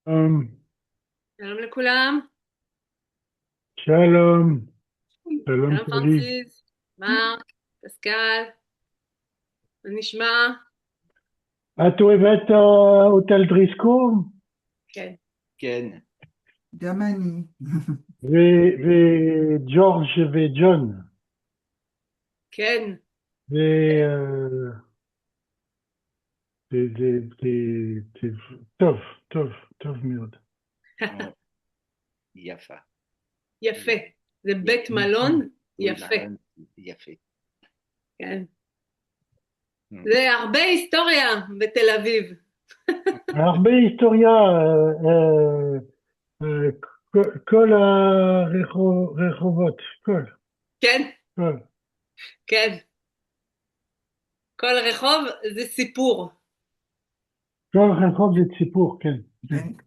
שלום, שלום לכולם, שלום, שלום שלום טלי. פרנסיס, מרק, פסקל, מה נשמע? את אוהבת הוטל דריסקור? כן, כן, גם אני. וג'ורג' וג'ון, כן, זה, זה טוב, טוב, טוב מאוד. oh, יפה. יפה, זה בית יפה. מלון Oui, יפה, יפה. כן, Hmm. זה הרבה היסטוריה בתל אביב, הרבה היסטוריה, אה, כל הרחובות, כן, כל, כן, כל רחוב זה סיפור, כל רחוב זה סיפור, כן, כן, כן.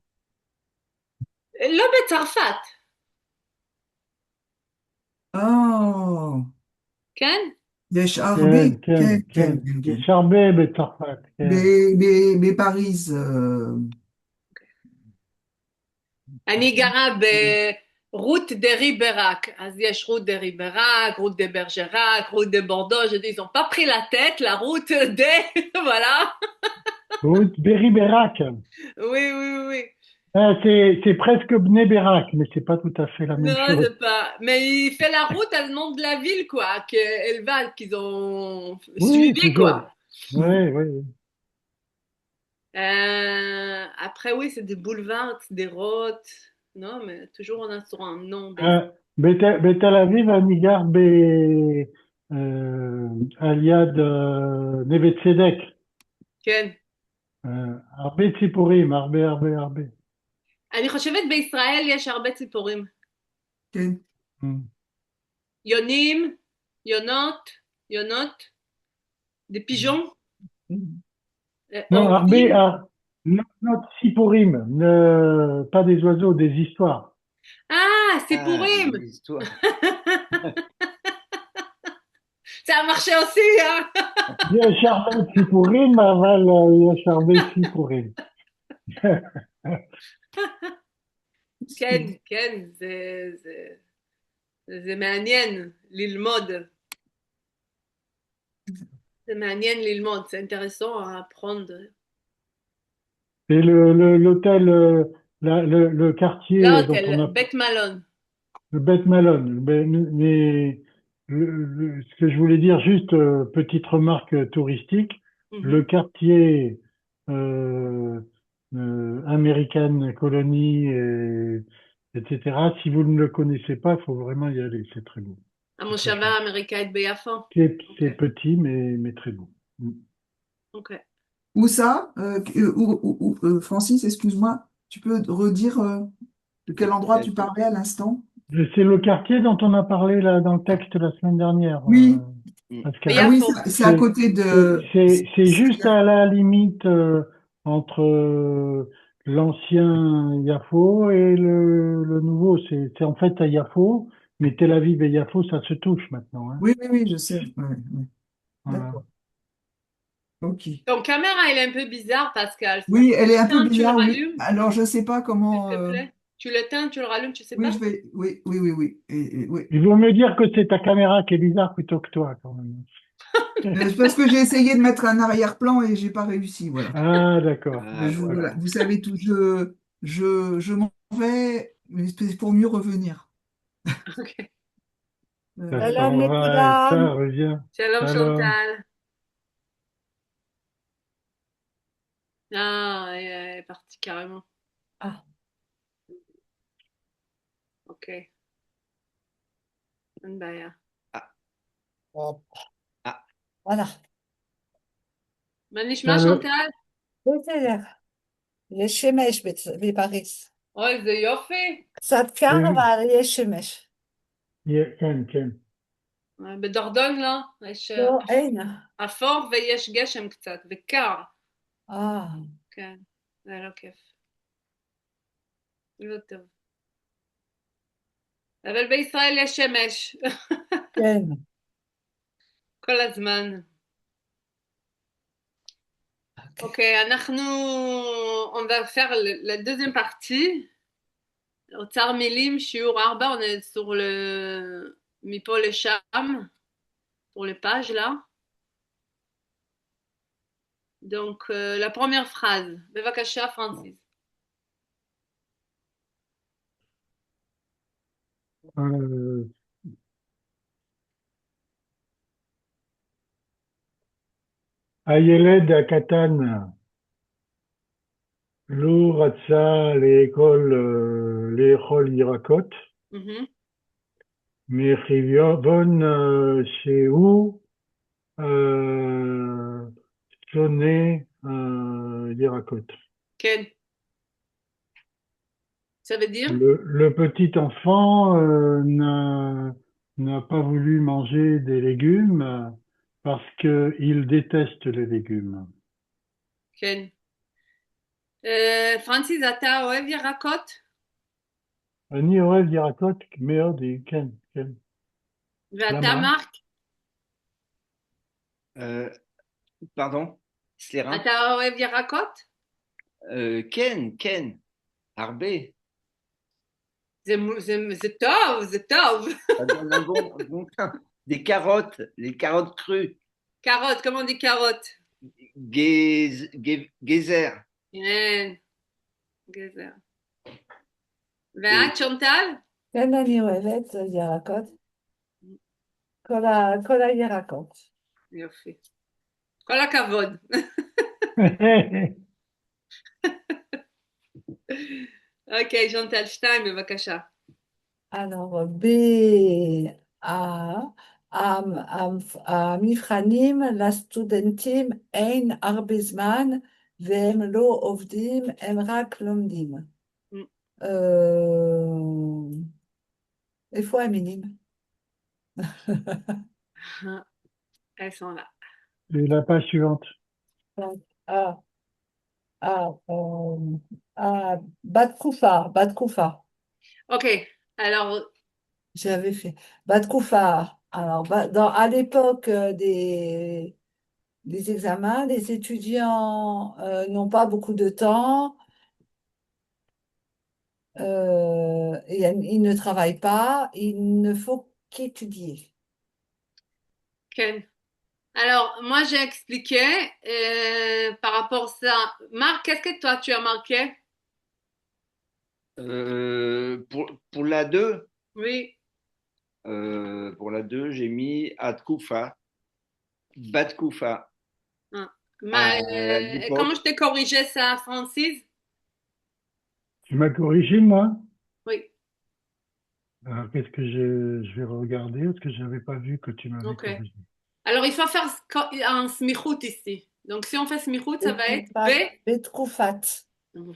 לא בצרפת, או, כן? יש הרבה, כן, כן, כן, כן, כן, כן, כן. יש הרבה בצרפת, כן. בפריז, אני גרה ברות דה ריבראק, אז יש רות דה ריבראק, רות דה ברג'ראק, רות דה בורדו, je dis, ils ont pas pris la tête, la route de, voilà, Berry-Bérac. oui, oui, oui. Ah, c'est presque Bnei Berak, mais c'est pas tout à fait la même Non, chose. c'est pas. Mais il fait la route à le nom de la ville, quoi, qu'elle va, qu'ils ont Oui, suivi, toujours. quoi. Oui, oui, oui. Après, oui, c'est des boulevards, c'est des routes. Non, mais toujours on a sur un nom des. בתל אביב אני גר על יד נווה צדק. כן. הרבה ציפורים, הרבה, הרבה, הרבה. אני חושבת בישראל יש הרבה ציפורים. כן. Mm. יונים, יונות, יונות, des pigeons, Non, הרבה, אורבים. non, non, ציפורים, pas des oiseaux, des histoires. Ah, Ah, סיפורים! des histoires. Ça a marché aussi, hein? יש הרבה ציפורים, אבל יש הרבה סיפורים. כן, כן, זה מעניין ללמוד. זה מעניין ללמוד, c'est intéressant à apprendre. Et l'hôtel, le quartier dont on L'hôtel, a בית מלון. le Bête Malone. Mais ce que je voulais dire, juste petite remarque touristique, le Mhm. quartier American Colony, etc. Si vous ne le connaissez pas, il faut vraiment y aller. C'est très beau, c'est très המושבה chouette. האמריקאית ביפו. C'est Ok, petit, mais très beau. Mm. ok. Où ça? Francis, excuse-moi, tu peux redire de quel endroit tu parlais à l'instant? C'est le quartier dont on a parlé là, dans le texte la semaine dernière, Oui. Hmm. Pascal. Ah oui, ביפו. c'est à C'est côté de. c'est juste à la limite entre l'ancien Yafo et le nouveau. C'est en fait à Yafo, mais Tel Aviv et Yafo, ça se touche maintenant, hein. Oui, oui, oui, je sais. Ouais, ouais. Voilà. D'accord. Ok. Ton caméra, elle est un peu bizarre, Pascal. Oui, elle est un peu Tiens, tu le bizarre, oui. rallumes, Alors, je ne sais pas s'il comment. te plaît. Tu l'éteins, tu le rallumes, tu sais Oui, pas? je vais. Oui, oui, oui, oui. Oui. Il vaut mieux dire que c'est ta caméra qui est bizarre plutôt que toi, quand même. C'est parce que j'ai essayé de mettre un arrière-plan et j'ai pas réussi, voilà. Ah, d'accord, Ah, d'accord. Voilà. voilà. Vous savez tout, je m'en vais, mais c'est pour mieux revenir. Ok. Ça Euh, s'en שלום va et לכולם. ça revient. Shalom Shalom. Chantal. Ah, elle est partie carrément. Ah, Ok, אין בעיה. Ah, hop, ah, voilà. מה נשמע Shalom. chantal? בסדר. יש שמש בפריז. אוי, איזה יופי. קצת קר, Et- אבל יש שמש. כן, כן. בדורדון לא, יש לא, אין. אפור ויש גשם קצת, וקר. אה, כן, זה לא כיף. לא טוב. אבל בישראל יש שמש. כן. כל הזמן. Ok, on va faire la deuxième partie. אוצר מילים, שיעור 4, on est sur le מפה לשם, sur les pages là. Donc, la première phrase, בבקשה, פרנסיס. Euh, הילד הקטן לא רצה לאכול ירקות, Mhm. מכיוון שהוא euh, שונא ירקות. כן. Ça veut dire? Le petit enfant n'a pas voulu manger des légumes parce qu'il déteste les légumes. כן. פרנסיס, אתה אוהב ירקות? אני אוהב ירקות מאוד, כן, כן. ואתה, למה? מרק? pardon, סליחה? אתה אוהב ירקות? כן, כן, הרבה. זה טוב, זה טוב. Ça donne un bon teint. Des carottes, les carottes crues, Carottes, comment on dit carottes? geyser. כן, גזר. ואת, שונטל? כן, אני אוהבת ירקות. כל הירקות. יופי. כל הכבוד. אוקיי, שונטל, 2, בבקשה. Alors, המבחנים לסטודנטים אין הרבה זמן והם לא עובדים, הם רק לומדים. איפה המילים? Elles sont là. Et la page suivante. בתקופה. Ok, alors, J'avais fait. בתקופה. Alors, à l'époque des examens, les étudiants n'ont pas beaucoup de temps, et ils ne travaillent pas, il ne faut qu'étudier. Ken. Alors, moi, j'ai expliqué par rapport à ça. Marc, qu'est-ce que toi, tu as marqué? Pour la 2, Oui. pour la 2, j'ai mis Atkoufa, Batkoufa. Ah. l'époque. Comment je t'ai corrigé ça, Francis? Tu m'as corrigé, moi? Oui. Alors, qu'est-ce que je vais regarder parce que je n'avais pas vu que tu m'avais Ok. corrigé. Alors, il faut faire un smichout ici. Donc, si on fait smichout, ça va être B. בתקופת.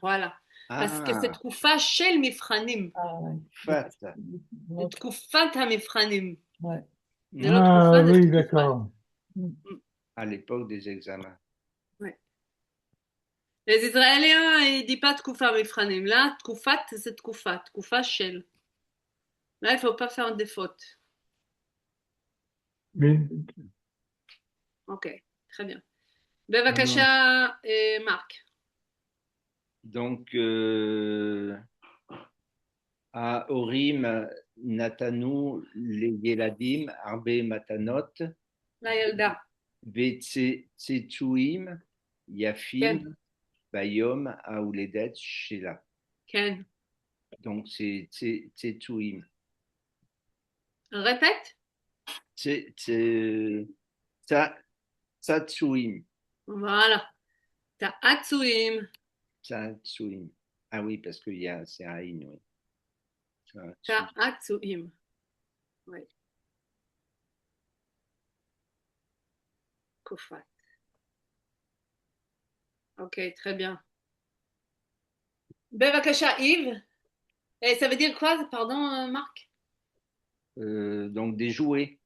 Voilà. Parce que c'est תקופה של מבחנים. Fat. זה תקופת המבחנים. Ouais. זה לא Ah תקופה, זה oui, תקופה. d'accord. À l'époque des examens. Les Israéliens, ils disent pas תקופה מבחנים. Là, תקופת, c'est תקופה. תקופה של. Là, il faut pas faire des fautes. Mais Ok, très bien. בבקשה, Marc. Donc, à Orim, Natanou, les Yeladim, Arbe Matanot, לילדה. Vetsetsuim, Yafim, כן. Bayom, Aouledet, Shela. כן. Donc, c'est Tsetsuim. Répète. Tsatsuim. Voilà. t'as Atsuim. Tsatsuim. Ah oui, parce que c'est Aïn, oui. t'as Atsuim. Oui. Kofat. Ok, très bien. בבקשה, Yves. Et ça veut dire quoi, pardon, Marc? Donc, des jouets.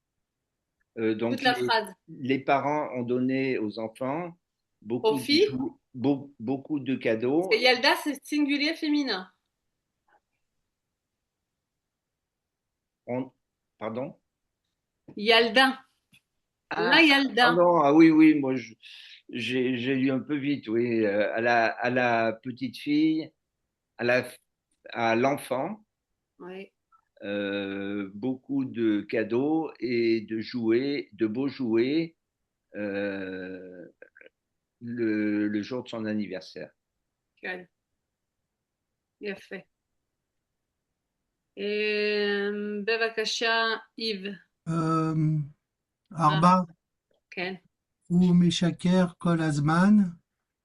Donc, Toute la phrase. les parents ont donné aux enfants Aux filles? beaucoup de cadeaux. Et Yalda, c'est singulier féminin. Pardon? Yalda. La Yalda. Pardon, ah oui, moi j'ai lu un peu vite, oui. À la petite fille, à la, à l'enfant, Oui. beaucoup de cadeaux et de jouets, de beaux jouets, euh, le jour de son anniversaire. כן, יפה. בבקשה, איב. Euh, אה, Arba, כן. ou Meshaker, Kol Azman,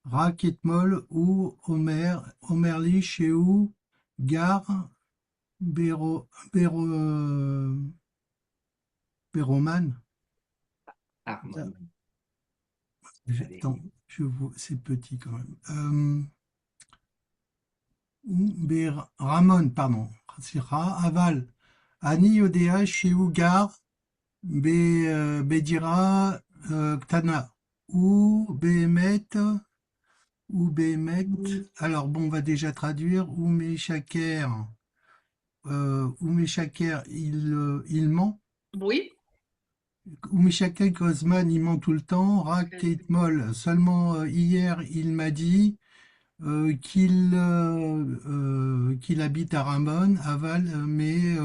Rak Etmol, ou Omerlich, ou Gar, Bero, Bero, Beroman. Harmon. Allez. Attends, c'est petit quand même. Ramon, pardon. C'est Aval. Ani Odea, Sheu Gar, Bedira, Ktana. Ou Behemet. Alors bon, on va déjà traduire. Ou Meshaker. Ou Meshaker, il ment. Oui. Ou Meshaker Gozman, il ment tout le temps. Rak כן. Kate Moll, seulement hier, il m'a dit qu'il habite à Ramon, Aval, mais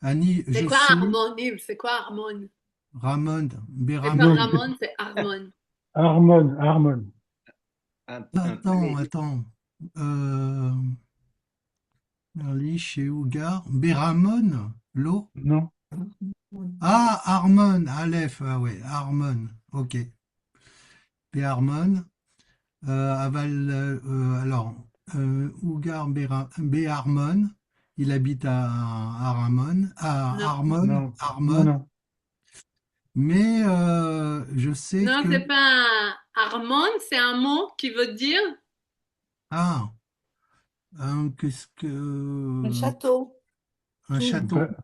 Annie, C'est je quoi sais, harmonie? C'est quoi harmone? Ramon, C'est pas Beramon. Non, c'est Ramon, c'est harmone. Harmon, Harmon. Un palais. Attends. Euh, Merli, chez Ougar, Beramon, l'eau. Non, Ah, Harmon, Aleph, ah ouais, Harmon, ok. Beharmon, Aval, alors, Ougar, Beharmon, il habite à Ramon, à Non. Harmon, non, non, Harmon, non. mais je sais Non, que, c'est pas harmone, c'est un mot qui veut dire ah, qu'est-ce Un que, château. un Un, château, pa-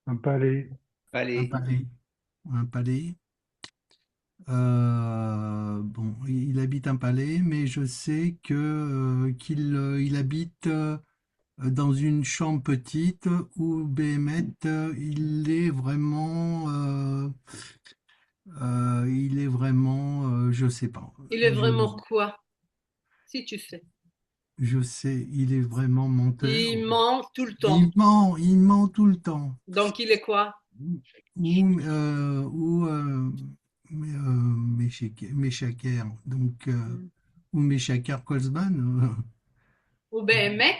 un palais. un Palais. palais, un palais. Bon, il habite un palais, mais je sais qu'il habite dans une chambre petite où Béhémet, il est vraiment, je sais pas, il est vraiment quoi, si tu sais. je sais, il est vraiment menteur. Il ment tout le temps. Il ment tout le temps. Donc il est quoi? Ou Meshaker, donc, Hmm. ou Meshaker Kolzman. Ou Béhémet.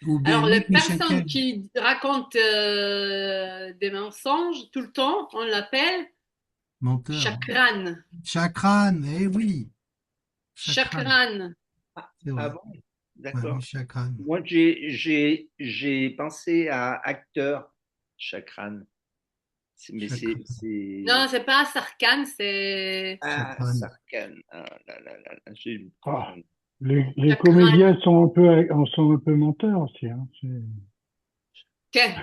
Ou Alors BMX les Meshaker, personnes qui racontent des mensonges tout le temps, on l'appelle menteur. chakran. Chakran, eh oui, Chakran, Chakran. c'est Ah vrai. bon? Ouais, D'accord. Chakran. Moi, j'ai pensé à acteur, Chakran. Mais Chakran. Non, c'est. c'est pas Sarkhan, c'est Ah, Chakran. Sarkhan. Ah là là là là, j'ai Ah, confondu. les chakran. comédiens sont un peu menteurs aussi. Hein. כן.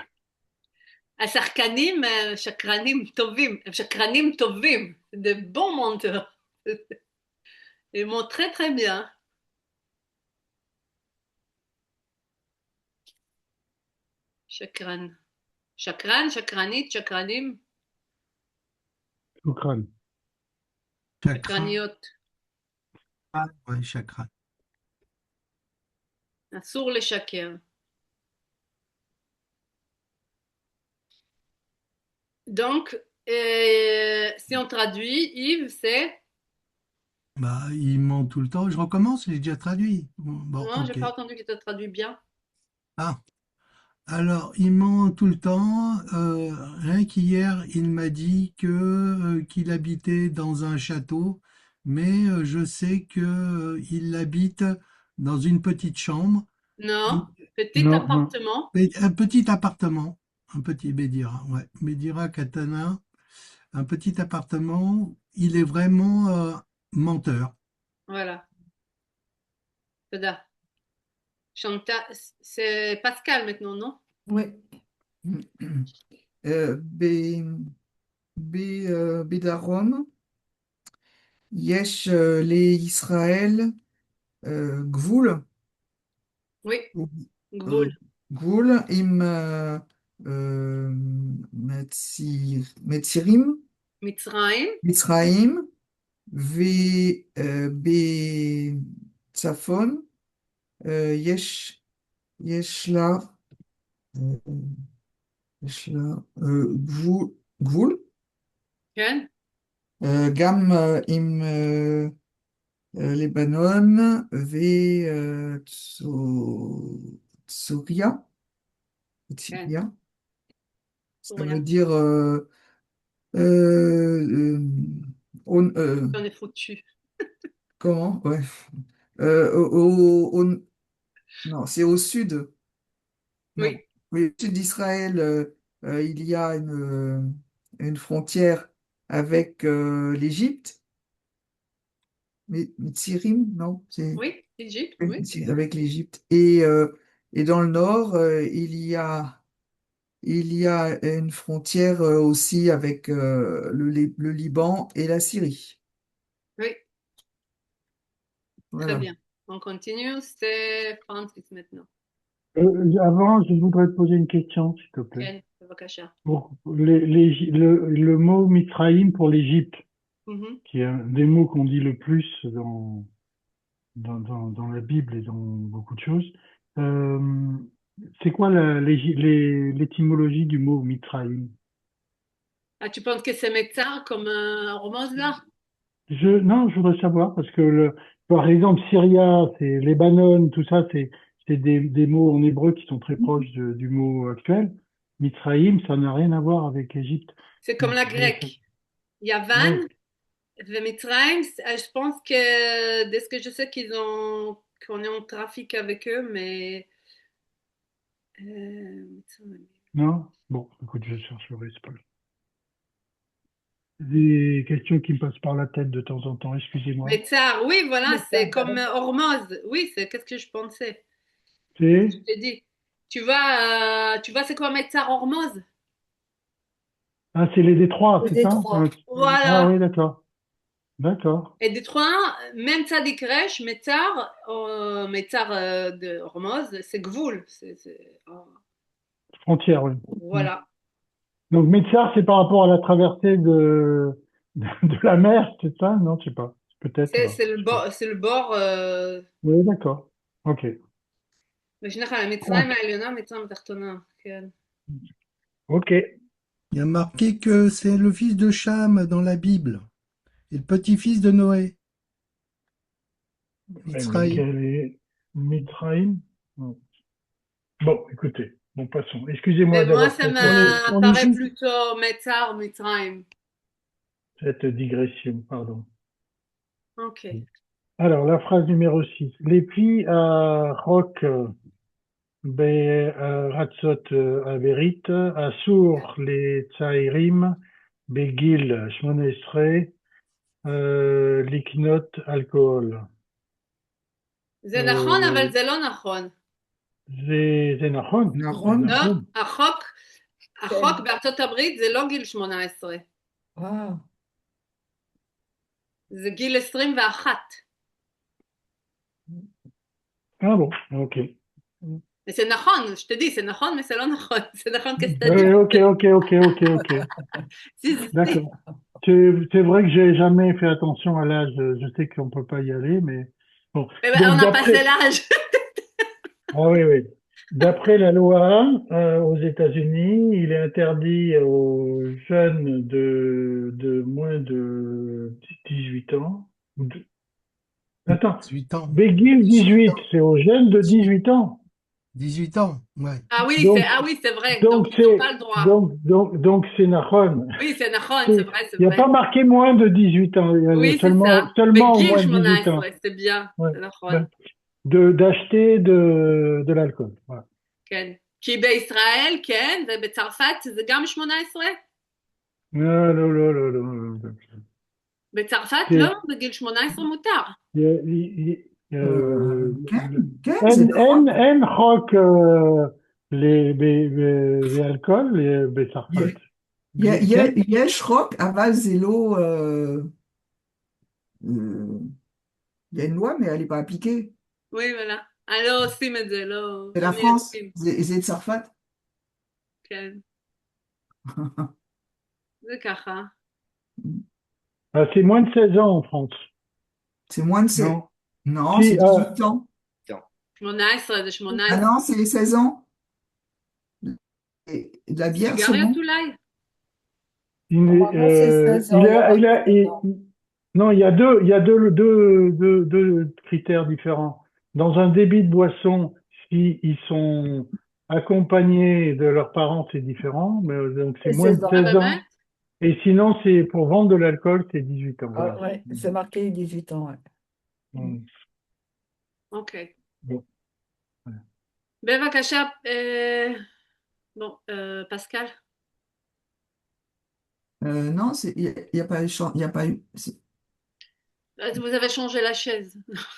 השחקנים, שקרנים טובים, הם שקרנים טובים, de bons menteurs. Ils mentent très très bien. שקרן. שקרן, שקרנית, שקרנים, Shukran. Chakran, שקרניות. ouais, Chakran. אסור לשקר. Donc, si on traduit, Yves, c'est... Bah, il ment tout le temps. Je recommence, j'ai déjà traduit. Bon, Non, j'ai ok. pas entendu que tu as traduit bien. Ah, alors, il ment tout le temps. Rien qu'hier, il m'a dit qu'il habitait dans un château, mais je sais que il habite dans une petite chambre. Non, petit Non, non. appartement. Mais un petit appartement, un petit Bédira, ouais, Bédira Katana, un petit appartement, il est vraiment menteur. Voilà. Tada. C'est Pascal maintenant, non? Oui. בדרום יש לישראל גבול, Oui, אה, Gvoul. גבול עם מצרים, מצרים. מצרים, ובצפון יש לה, אה, יש לה גבול, כן? גם עם לבנון וסוריה. כן, Ça סוריה. veut dire euh, On est foutu. comment? Ouais. Non, c'est au sud. Non. Oui, Oui, au sud d'Israël, il y a une frontière avec l'Égypte. Mais Mitzirim, non, c'est oui, Égypte, oui, oui. c'est avec l'Égypte. Et dans le nord, il y a une frontière aussi avec le Liban et la Syrie. Oui, très Voilà. bien. On continue. C'est Francis maintenant. Avant, je voudrais te poser une question, s'il te plaît. Ken, bevakasha. Pour le mot Mitraïm pour l'Égypte, Mhm. qui est un des mots qu'on dit le plus dans la Bible et dans beaucoup de choses, euh, c'est quoi l'étymologie du mot Mitraïm? Ah, tu penses que c'est médecin comme un roman là? Non, je voudrais savoir, parce que par exemple, Syria, c'est Lebanon, tout ça, c'est des mots en hébreu qui sont très proches du mot actuel. Mitraïm, ça n'a rien à voir avec l'Égypte. C'est comme Donc, la je voulais savoir. grecque. Yavan, Ouais. Mitzrayim, je pense que de ce que je sais qu'on est en trafic avec eux, mais Mitzrayim. Non? Bon, écoute, je chercherai, c'est pas grave. Des questions qui me passent par la tête de temps en temps, excusez-moi. Métzar, oui, voilà, c'est comme Hormoz. Oui, c'est qu'est-ce que je pensais. Je C'est? t'ai dit. Tu vois, c'est quoi Métzar Hormoz? Ah, c'est les Détroits, Le c'est ça? détroit. Ah Voilà. oui, d'accord. D'accord. Et Détroit, même Tzadik Resh, Métzar de Hormoz, c'est Gvoul. Frontière, oui. Mm. Voilà. Donc, Médecin, c'est par rapport à la traversée de la mer, c'est ça? Non, je sais pas. Peut-être, C'est alors. c'est le Je sais pas. bord, c'est le bord. Oui, d'accord. Ok. בג'נחל, Ah, מצרים העליונה, מצרים התחתונה, כן. ok. Il y a marqué que c'est le fils de Cham dans la Bible et le petit-fils de Noé, Mais Mitzraïm. quel est Mitraïm? Non. Bon, écoutez, bon, passons. Excusez-moi Mais moi, d'avoir ça fait On est m'apparaît juste, plutôt Metzar, Mitzrayim. cette digression, pardon. Ok. Alors, la phrase numéro 6. Les filles à Roc Ratzot Averit, Assour les Tsaïrim, Begil Shmonesre, Liknot Alcool. זה נכון, אבל Euh, זה לא נכון. זה נכון, זה Nahon, לא, נכון. החוק בארצות הברית זה לא גיל 18, Ah, זה גיל 21. Ah bon, ok. C'est נכון, je te dis, c'est נכון, mais c'est לא נכון. C'est נכון, qu'est-ce que t'as dit? Oui, ok. Si. D'accord. C'est vrai que j'ai jamais fait attention à l'âge. Je sais qu'on peut pas y aller, mais bon. Mais ben, Donc on a passé d'après, l'âge. ah oui. D'après la loi aux États-Unis, il est interdit aux jeunes de moins de 18 ans. Attends, 18 ans. Begil 18 18, ans. c'est aux jeunes de 18 ans. 18 ans, ouais. Donc, Ah oui, c'est vrai. Donc, donc ils n'ont pas c'est le droit. donc c'est Nahon. Oui, c'est נכון, c'est Il vrai, c'est n'y a pas vrai. marqué moins de 18 ans, il y a Oui, c'est ça. seulement בגיל moins de 18 ans. 18, c'est bien, Ouais. c'est נכון. D'acheter de l'alcool. Voilà. כן. כי בישראל, כן, ובצרפת זה גם 18? Non, non, non, non, non, non. בצרפת לא, C'est- בגיל 18 מותר. כן, זה נכון. אין חוק לאלכוהol בצרפת. כן? יש חוק, אבל זה לא... euh, il y a une loi, mais elle n'est pas appliquée. Oui, voilà. לא עושים את זה, לא C'est לא la France, מיישמים. c'est Tsarfat. כן, זה ככה. C'est moins de 16 ans en France. C'est moins de 16. Non. Non, Si, c'est 18 ans. Attends. 18, de Ah 18. non, c'est 16 ans. Et de la bière סיגריות seulement. אולי? Normalement, c'est 16 ans. il Il y a a, il marqué a, dedans. non, il y a deux critères différents. Dans un débit de boisson, si ils sont accompagnés de leurs parents, c'est différent, mais donc c'est C'est moins 16 de ans. 16 באמת? ans. Et sinon, c'est pour vendre de l'alcool, c'est 18 ans, Ah, voilà. ouais, c'est marqué 18 ans. Ouais. Mm. אוקיי. Bon, ouais. בבקשה, bon, פסקל. Non, il y a pas eu. Il y a pas eu. Vous avez changé la chaise.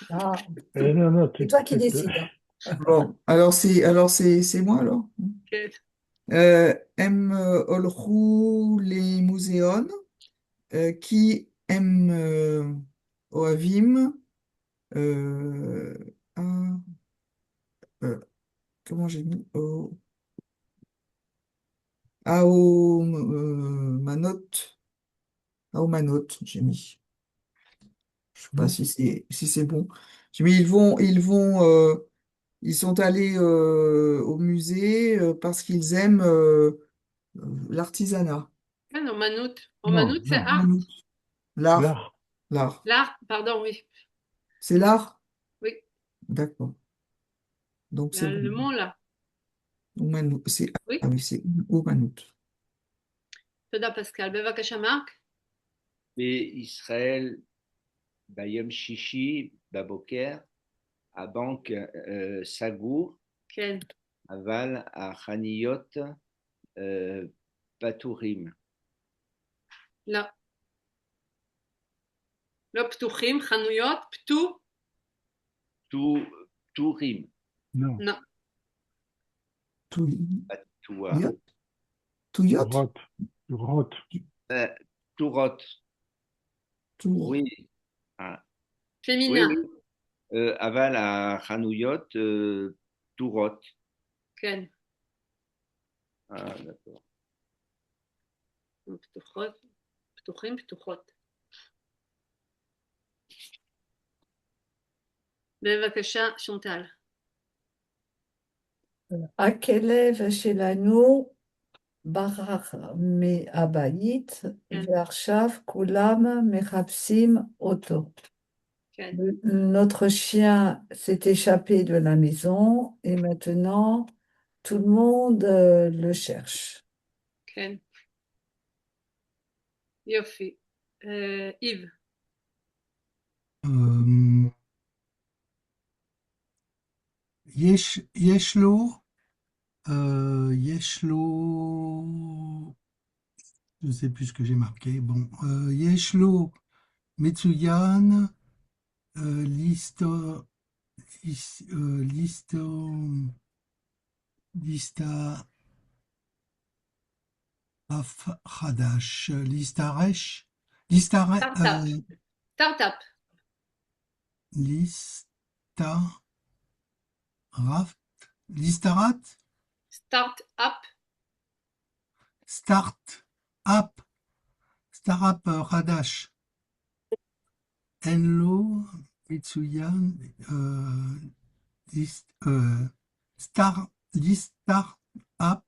Ah, Non, c'est toi qui décides. Hein. Bon, c'est moi alors. כן. הם הלכו למוזיאון, כי הם אוהבים, euh, un- comment j'ai mis? Manotte, Manotte, j'ai mis. Je sais pas si c'est bon. J'ai mis ils sont allés au musée parce qu'ils aiment l'artisanat. כן, אומנות. Non, אומנות זה non, art. L'art, l'art. l'art. L'art, pardon, oui. C'est l'art? Oui, D'accord. Donc il y c'est a bon. le mot là. Oumanout, Oui, ah oui, c'est Oumanout. תודה פסקל. בבקשה, מרק. בישראל, ביום שישי בבוקר, הבנק סגור, כן. אבל החנויות פתוחים. לא. לא פתוחים, חנויות, פתוחים, Non. לא. פתוח. Touillotte? Grotte. Grotte. פתוחות. Tour. Oui. Ah. Oui, פמינה. oui. אבל החנויות פתוחות. כן. d'accord. פתוחות, פתוחים, פתוחות. בבקשה, שונטל. הכלב שלנו ברח מהבית, כן. ועכשיו כולם מחפשים אותו. כן. Notre chien s'est échappé de la maison et maintenant tout le monde le cherche. כן. יופי. איב. יש לו, je ne sais plus ce que j'ai marqué. Bon, יש לו מצוין, ליסטה חדש, ליסטרש, סטארט-אפ. סטארט-אפ. ליסטרת, סטארט-אפ. סטארט-אפ חדש. אין לו מצוין, ליסטארט-אפ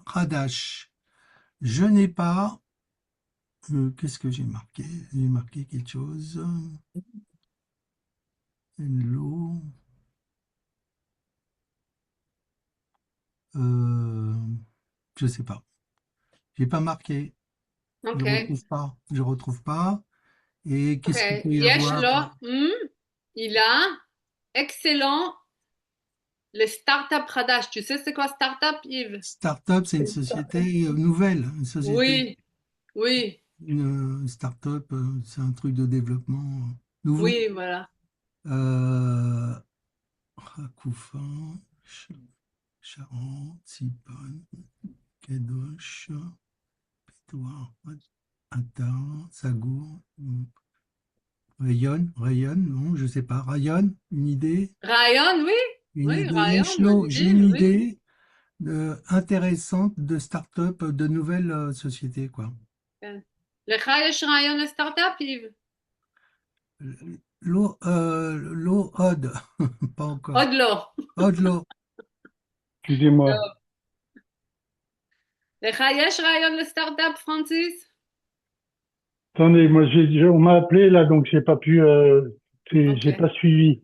חדש. Je n'ai pas. Qu'est-ce que j'ai marqué? J'ai marqué quelque chose. Hello. Je sais pas. J'ai pas marqué. אוקיי. Je retrouve pas. Et qu'est-ce qu'il אוקיי. peut y יש avoir? לו, il a excellent le start-up חדש. Tu sais c'est quoi start-up, Yves? Start-up, c'est une société nouvelle, une société. Oui, oui, Une start-up, c'est un truc de développement nouveau. oui, voilà. Rakoufa, Charente, Sipone, Kadosh, Pétoire, Attar, Sagour, Rayonne, non, je sais pas. Rayonne, une idée? רעיון, oui, Une oui, idée. רעיון, J'ai une oui. idée intéressante de start-up, de nouvelles sociétés, quoi. כן. לך יש רעיון לסטארט-אפ, יב? L'eau ode, pas encore. עוד לא. Ode l'eau. Excusez-moi. טוב. לך יש רעיון לסטארט-אפ, פרנסיס? Attendez, moi, on m'a appelé là, donc j'ai pas pu, j'ai Ok. pas suivi.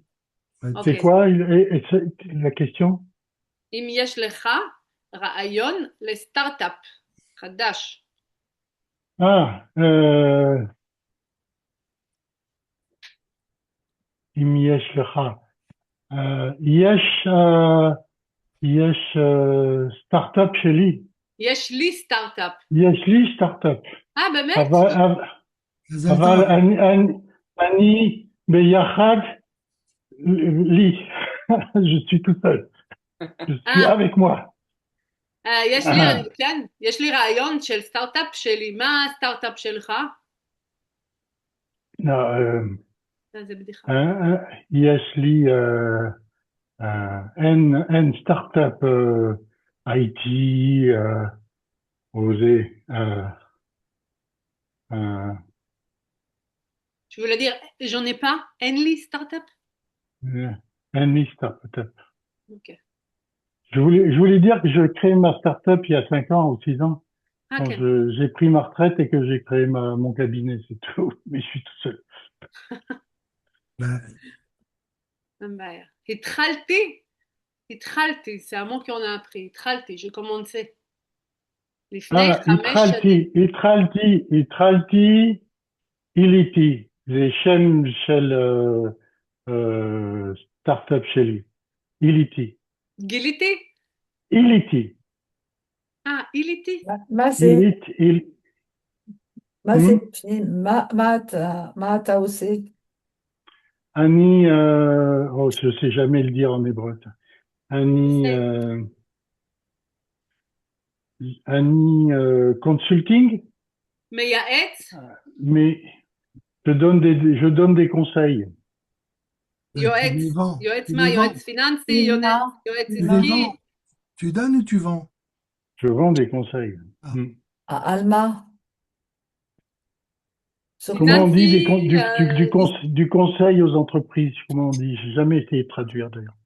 C'est אוקיי. quoi la question? אם יש לך רעיון לסטארט-אפ חדש. Ah, אם יש לך. יש סטארט-אפ שלי. יש לי סטארט-אפ. יש לי סטארט-אפ. באמת? Les אבל alternatives. אני ביחד, לי. Je suis tout seul. Je suis avec moi. יש לי רעיון של סטארט-אפ שלי. מה הסטארט-אפ שלך? זה בדיחה. יש לי אין סטארט-אפ IT osé. Tu voulais dire, j'en ai pas, אין לי סטארט-אפ? אין לי סטארט-אפ. Ok. Je voulais dire que je crée ma start-up il y a 5 ans ou 6 ans. Quand Ok. j'ai pris ma retraite et que j'ai créé mon cabinet, c'est tout. Mais je suis tout seul. Ben, התחלתי, c'est un mot qu'on a appris. התחלתי, j'ai commencé. לפני Ah, 5 שנים. התחלתי, איליתי. זה שם של סטארט-אפ שלי. איליתי. גיליתי? איליתי. איליתי? מה זה? מה זה, פנים? מה אתה עושה? אני, je sais jamais le dire en hébreu. אני consulting. מייעץ? Mais je donne des conseils. יועץ מה? יועץ פיננסי? יועץ עסקי? Tu donnes ou tu vends? Je vends des conseils. על מה? Comment on dit du conseil aux entreprises? Comment on dit? J'ai jamais essayé de traduire d'ailleurs.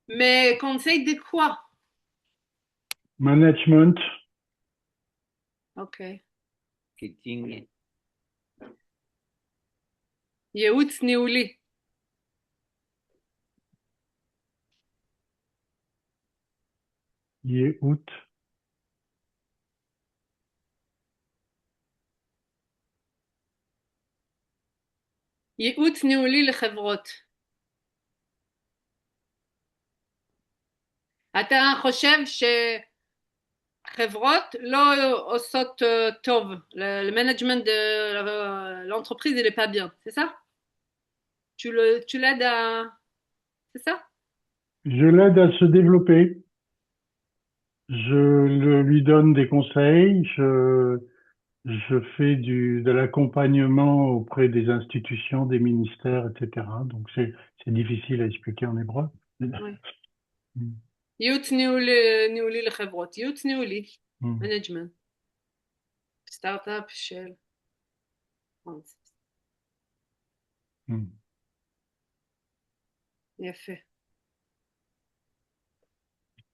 Mais conseil de quoi? Management. Ok. Marketing. ייעוץ ניהולי. ייעוץ. ייעוץ ניהולי לחברות. אתה חושב שחברות לא עושות טוב, le management de l'entreprise il est pas bien, c'est ça? Tu l'aides à... c'est ça? Je l'aide à se développer. Je lui donne des conseils. Je fais de l'accompagnement auprès des institutions, des ministères, etc. Donc c'est difficile à expliquer en hébreu. Oui. ייעוץ ניהולי לחברות, ייעוץ ניהולי, מנג'מנט, סטארט-אפ של פרנסיס. יפה.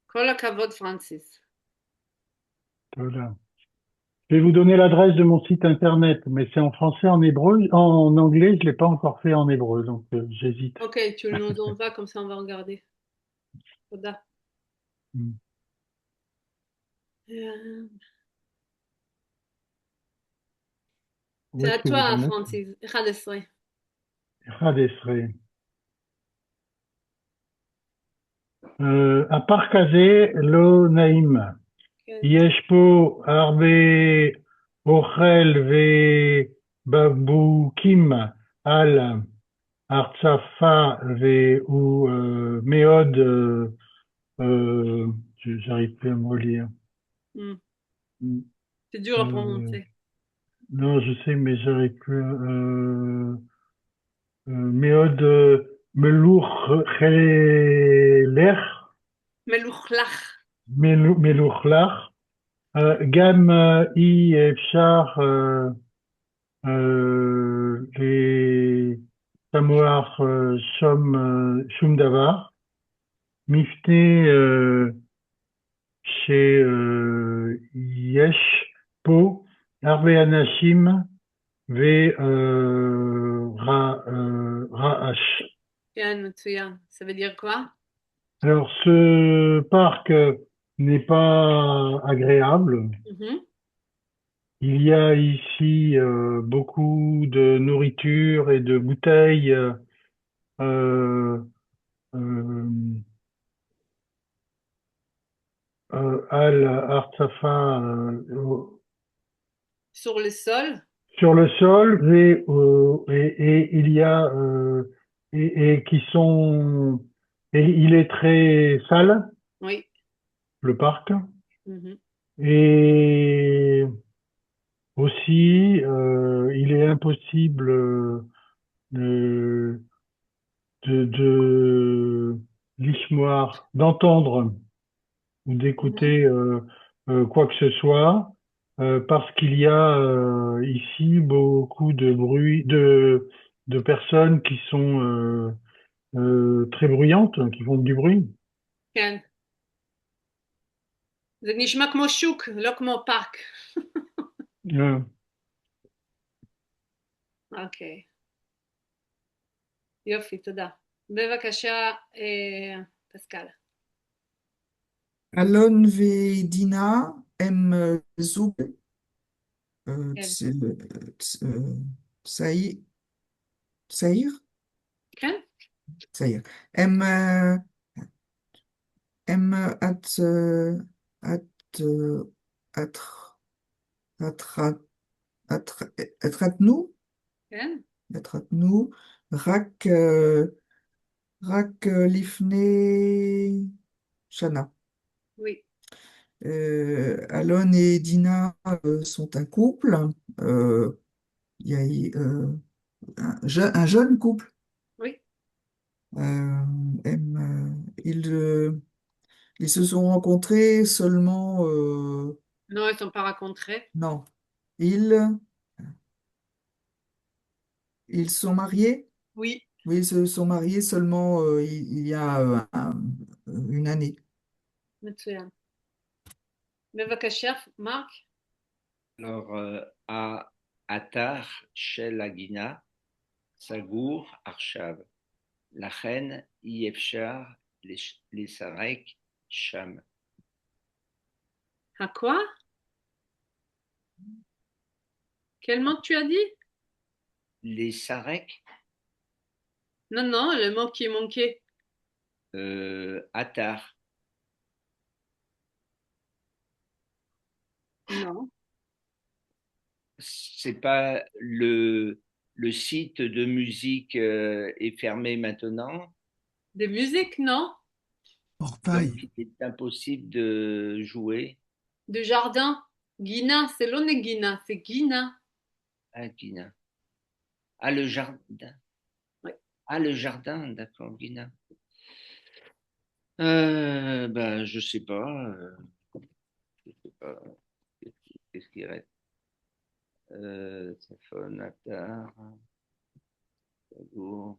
כל הכבוד פרנסיס. Voilà. Je vais vous donner l'adresse de mon site internet, mais c'est en français, en hébreu, en anglais, je l'ai pas encore fait en hébreu, donc j'hésite. Ok, tu nous envoies, comme ça on va regarder. תודה. C'est à toi, Francis. 11. 11. הפח כזה לא נעים. יש פה הרבה אוכל ובקבוקים על הרצפה והוא מאוד, j'arrive plus à me relire. C'est dur à prononcer. Non, je sais, mais j'arrive plus. מאוד מלוכלך. מלוכלך. גם אי אפשר les Samoar Shum Davar, Mifne chez Yesh Po, Arve Anashim, Ve Ra'ash. כן, מצוין. Ça veut dire quoi? Alors, ce parc n'est pas agréable. Mhm. Il y a ici beaucoup de nourriture et de bouteilles euh, euh, Al-Artsafa Sur le sol? sur le sol et il y a et qui sont et il est très sale, Oui. le parc, Mhm. et aussi il est impossible de l'ishmoar, d'entendre ou Mhm. d'écouter quoi que ce soit, parce qu'il y a ici beaucoup de bruit, de personnes qui sont très bruyantes, qui font du bruit. כן. זה נשמע כמו שוק, לא כמו פארק. Euh, אוקיי. יופי, תודה. בבקשה, פסקל. Alon ve Dina em zoug כן. Saïr, Saïr, כן? Saïr. Em em at atra atra atratnu כן? atratnu rak rak lifne shana. Oui. Alon et Dina sont un couple. Il y a un jeune couple. Oui. Euh, ils se sont rencontrés seulement. Non, ils ne sont pas rencontrés. Non, ils, ils sont mariés. Oui. Oui, ils se sont mariés seulement il y a une année. מצוין. בבקשה, מרק. Alors, à Atar, Shel Agina, Sagour, Arshav, la reine, Yefchar, les Sarek, Sham. À quoi? Quel mot tu as dit? Les Sarek, Non, non, le mot qui manquait. Atar, Non. c'est pas le site de musique est fermé maintenant, De musique, non? donc Portail. il est impossible de jouer. De jardin. Guina, c'est l'Oneguina, c'est Guina. Ah, Guina. Ah, le jardin. Oui. Ah, le jardin, d'accord, Guina. Ben, je sais pas. Je sais pas. Qu'est-ce qui reste? Safon, Attar, Sagour,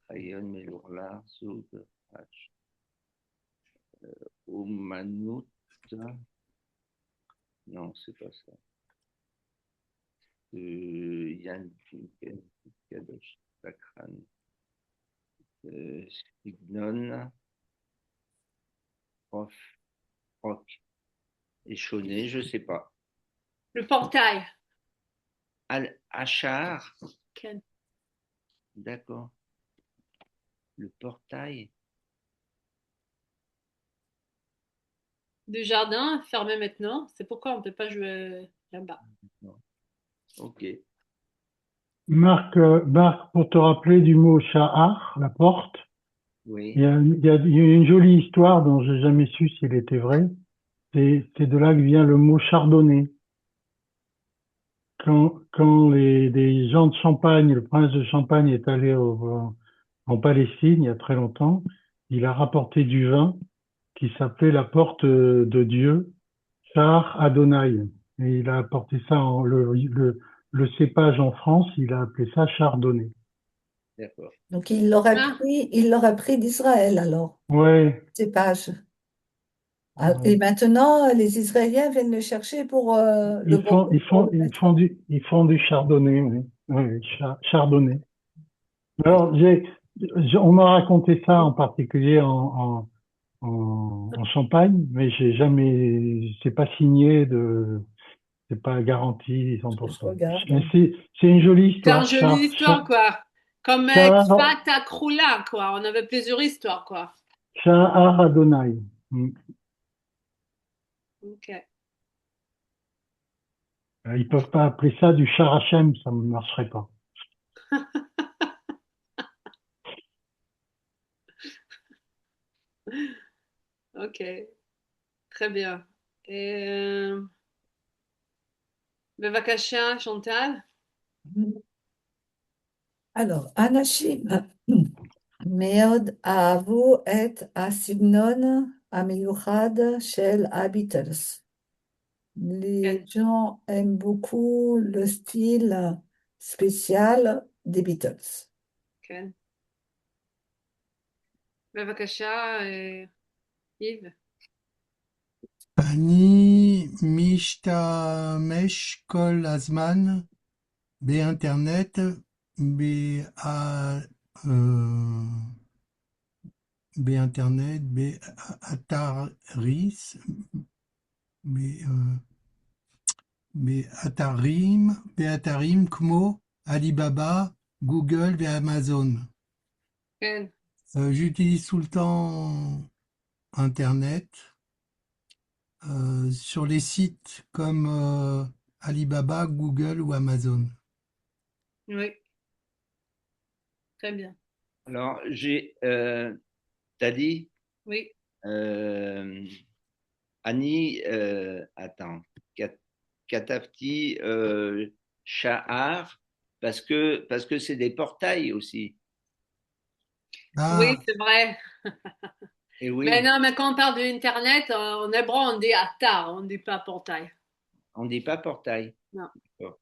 Rayon, Melourla, Zoug, Hach, Oumanout. Non, c'est pas ça. Yann Kadosh, Sakran, Signon, Prof, Rock, Échonné, je sais pas. Le portail. Achar, Ken. d'accord. Le portail. Du jardin, fermé maintenant. C'est pourquoi on ne peut pas jouer là-bas. Non. Ok. Marc, pour te rappeler du mot sha'ar, la porte, Oui. il y a une jolie histoire dont j'ai jamais su s'il était vrai. C'est de là que vient le mot chardonnay. Quand les gens de Champagne, le prince de Champagne est allé en Palestine il y a très longtemps, il a rapporté du vin qui s'appelait la porte de Dieu, Char Adonai. Et il a apporté ça, le cépage en France, il a appelé ça chardonnay. D'accord. Donc Ah, il l'aurait pris d'Israël alors, Ouais, cépage. Ah, et ouais. maintenant, les Israéliens viennent le chercher pour le pour le mettre. Ils font du chardonnay, oui. Oui, chardonnay. Alors, on m'a raconté ça en particulier en Champagne, mais j'ai jamais, c'est pas signé c'est pas garanti Je 100%. Mais regarde. c'est une jolie c'est une histoire. jolie histoire, quoi. Comme Char, Kfat Krula, quoi. On avait plusieurs histoires, quoi. Shahar Adonai. Mm. Ok. Ils peuvent pas appeler ça du Shar Hashem, ça ne marcherait pas. Ok. Très bien. Et Bevakasha, Chantal. Alors, אנשים מאוד אהבו את הסגנון המיוחד של הביטלס. Les Ken. gens aiment beaucoup le style spécial des Beatles. Ken. Bevakasha, Yves. אני משתמש כל הזמן באינטרנט, אה, באינטרנט, ב- אה, באתרים כמו עליבאבא, גוגל ואמזון. Ken. J'utilise tout le temps Internet sur les sites comme Alibaba, Google ou Amazon. Oui. Très bien. Alors, t'as dit, Oui. Annie, attends, Katafti, Shahar, parce que c'est des portails aussi. Oui, Ah, c'est vrai. Et Mais oui, non, mais quand on parle d'Internet, en hébreu, on dit atar, on dit pas portail. on dit pas portail. Non. D'accord.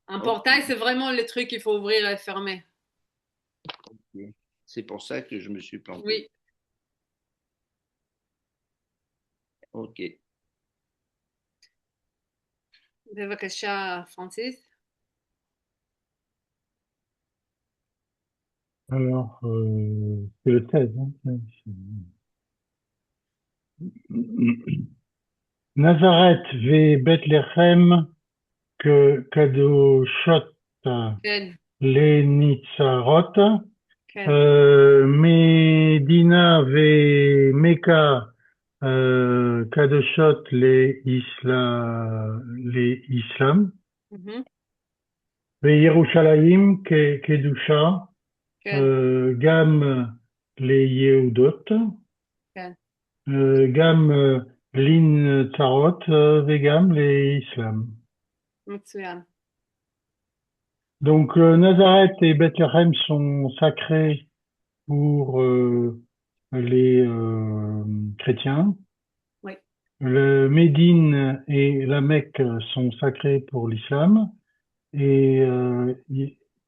Un Ok, portail, c'est vraiment le truc qu'il faut ouvrir et fermer. ok. C'est pour ça que je me suis planté. Oui. Ok. Bevakasha, Francis. Alors, c'est le 16, hein. Nazareth ve Bethléem kadoshot Ken. lenitzarot, Ken. Medina ve Mecca kadoshot le Islam, Mhm. ve Yerushalayim kedusha Ken. gam le Yehudot, Ken. gam lin tzarot ve gam le Islam. מצוין. Donc Nazareth et Bethléem sont sacrés pour les chrétiens. Oui. Le Médine et la Mecque sont sacrés pour l'islam. Et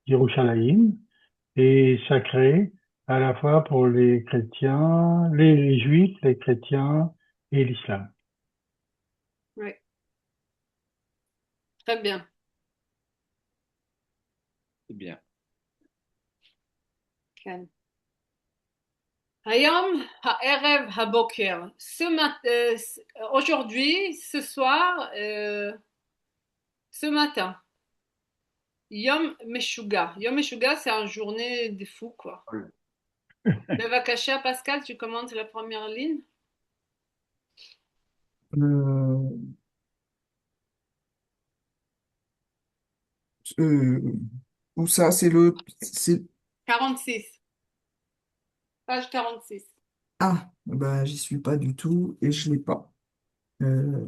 Yerushalayim est sacré à la fois pour les chrétiens, les juifs, les chrétiens et l'islam. Oui. Très bien. C'est bien. Ken. Hayom ha'erev haboker. Aujourd'hui, ce soir, ce matin. Yom Meshuga. Yom Meshuga, c'est une journée de fou, quoi. Bevakasha, Pascal, tu commentes la première ligne. Euh, euh, où ça, c'est, 46. Page 46. ah, bah, j'y suis pas du tout et je l'ai pas. Euh,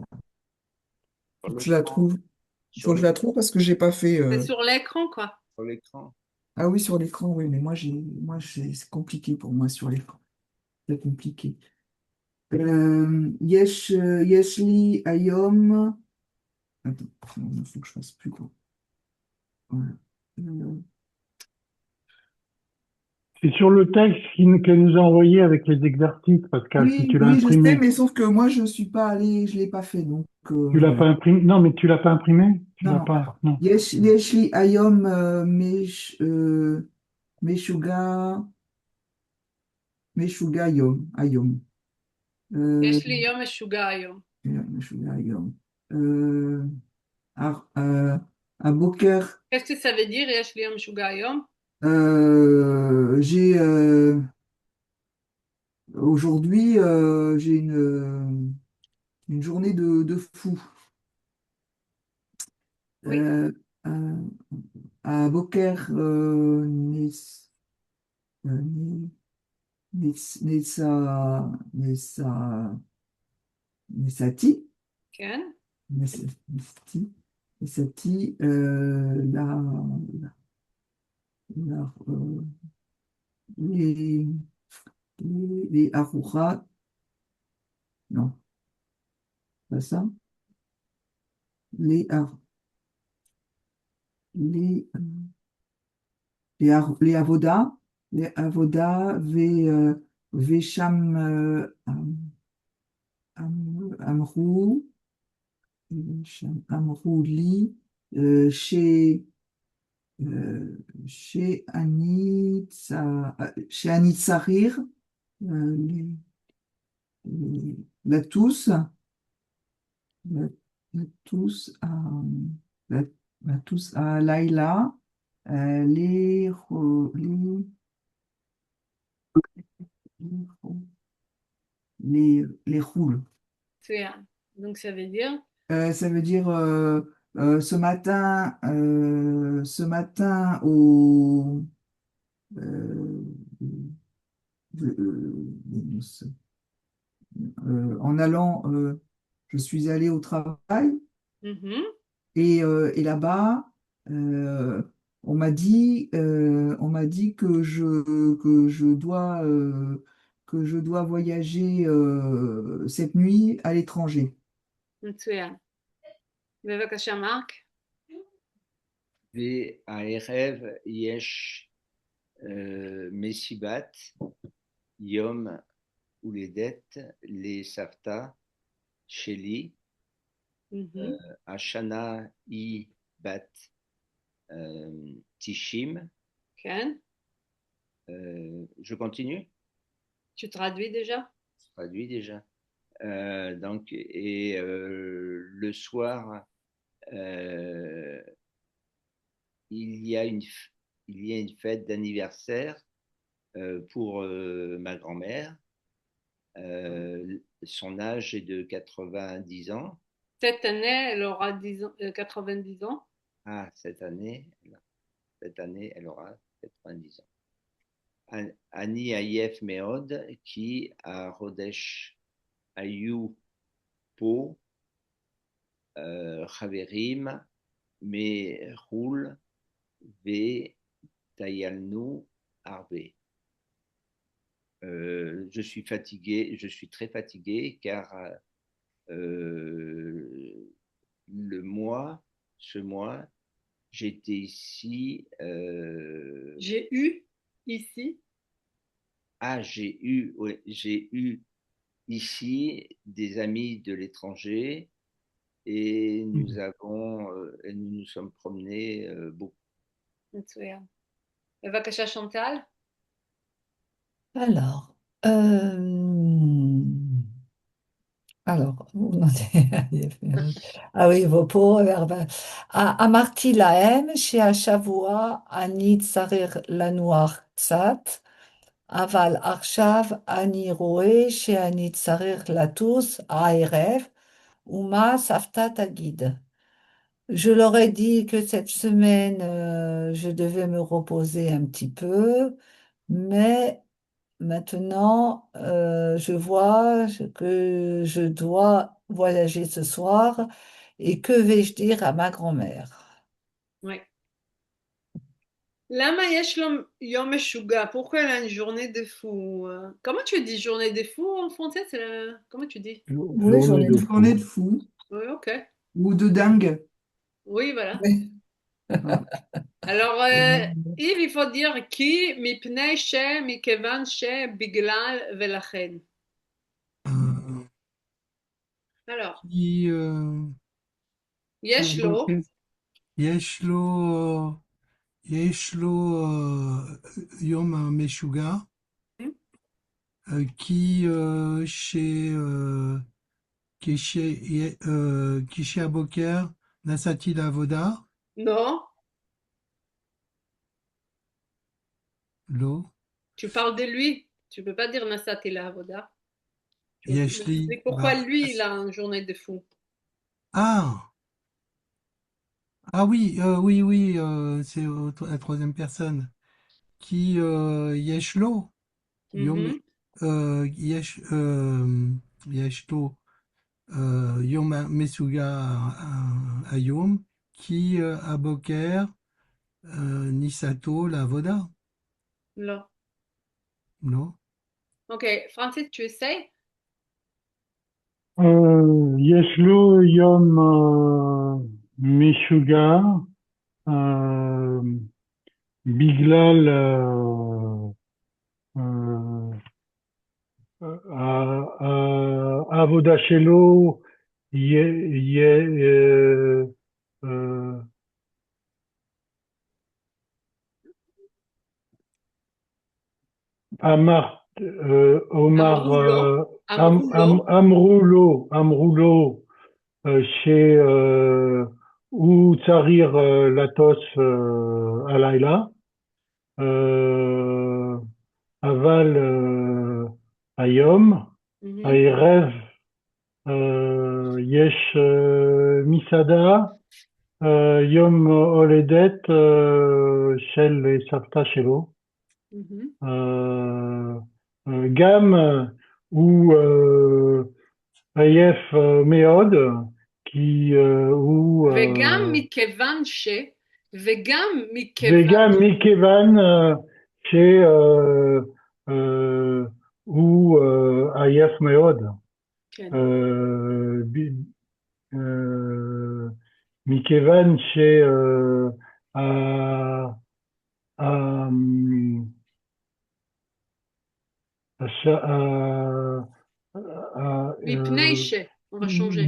Sur faut que le- je la trouve. Faut sur que je la trouve parce que j'ai pas fait. C'est sur l'écran, quoi. sur l'écran. Ah oui, sur l'écran, oui, mais c'est compliqué pour moi sur l'écran. C'est compliqué. Yesh li ayom. Attends, il faut que je fasse plus gros. Voilà. C'est sur le texte qu'elle nous a envoyé avec les exercices, Pascal, si Oui, tu l'as oui, je sais, imprimé. mais sauf que moi, je suis pas allée, je l'ai pas fait, donc Tu l'as voilà. pas imprimé? Non, mais tu l'as pas imprimé? Tu Non, l'as non. pas? Non. יש לי היום משוגע, משוגע היום. יש לי יום משוגע היום. משוגע היום. אה, הבוקר, Qu'est-ce que ça veut dire, יש לי יום משוגע היום? j'ai aujourd'hui j'ai une journée de fou. Oui, Euh, הבוקר נסעתי, כן, נסעתי la- euh, les, les arouras, non, pas ça, les, les, les avodas, Vesham Amrou, Amrou Li, chez chez Anit Sarir, les, la tous, la, la tous à, la, la tous à Laïla, les roules. מצוין. Donc ça veut dire, Ça veut dire ce matin au en allant, je suis allé au travail mhm, et là-bas, euh, on m'a dit que je dois voyager cette nuit à l'étranger. מצוין. בבקשה, מרק. והערב יש מסיבת יום הולדת לסבתא שלי, Mhm, השנה היא בת 90. כן. Je continue? Tu traduis déjà? Je traduis déjà. Donc, et le soir, il y a une fête d'anniversaire pour ma grand-mère. Son âge est de 90 ans. Cette année, elle aura 10 ans, 90 ans. Ah, cette année, elle aura 90 ans. Ani Ayef Meod, qui a Rodesh Ayu Po, Chaverim, Mehul, Ve Tayalnu Arbe. Je suis fatigué, je suis très fatigué car ce mois, j'étais ici. J'ai eu ici. Ouais, j'ai eu ici des amis de l'étranger et nous nous sommes promenés beaucoup. מצוין. בבקשה, chantal. Alors, euh, vous demandez- ah oui, vos pauvres. אמרתי להם שהשבוע אני צריך לנוח קצת, אבל עכשיו אני רואה שאני צריך לטוס הערב, ומה סבתא תגיד? Je leur ai dit que cette semaine, je devais me reposer un petit peu, mais maintenant, je vois que je dois voyager ce soir et que vais-je dire à ma grand-mère? Oui. למה יש לו יום משוגע? Pourquoi elle a une journée de fou? Comment tu dis journée de fou en français? Comment tu dis? Oui, j'en Journée ai de deux. Journée fou. de fou. Oui, ok. ou de dingue. Oui, voilà. Oui. Ah. Alors, Yves, il faut dire qui, mipnei she, mikevan she, biglal velachen. Euh, Alors, qui, yesh lo, הבוקר, יש לו, יש לו יום משוגע, כי כי שהבוקר נסעתי לעבודה, non, לא, tu parles de lui. Tu peux pas dire Nasat la Avoda. Tu יש לי, m'expliques pourquoi lui, il a une journée de fou. ah, ah oui, oui, oui, c'est la troisième personne, qui יש לו, יום, Mhm. יש לו יום משוגע היום, כי הבוקר ניסתו לעבודה, Là. לא? Ok, Francis, tu essayes? יש לו יום משוגע, אה, בגלל העבודה שלו, יהיה אה, אמר, אומר, Amroulo. Amroulo. אמרו לו שהוא צריך לטוס הלילה, אה, אבל היום, Mhm. הערב, יש מסעדה, יום הולדת של סבתא שלו. Mhm. גם הוא עייף מאוד, כי הוא וגם מכיוון ש... וגם מכיוון... וגם מכיוון שהוא עייף מאוד. כן. מכיוון מפני ש... on va changer.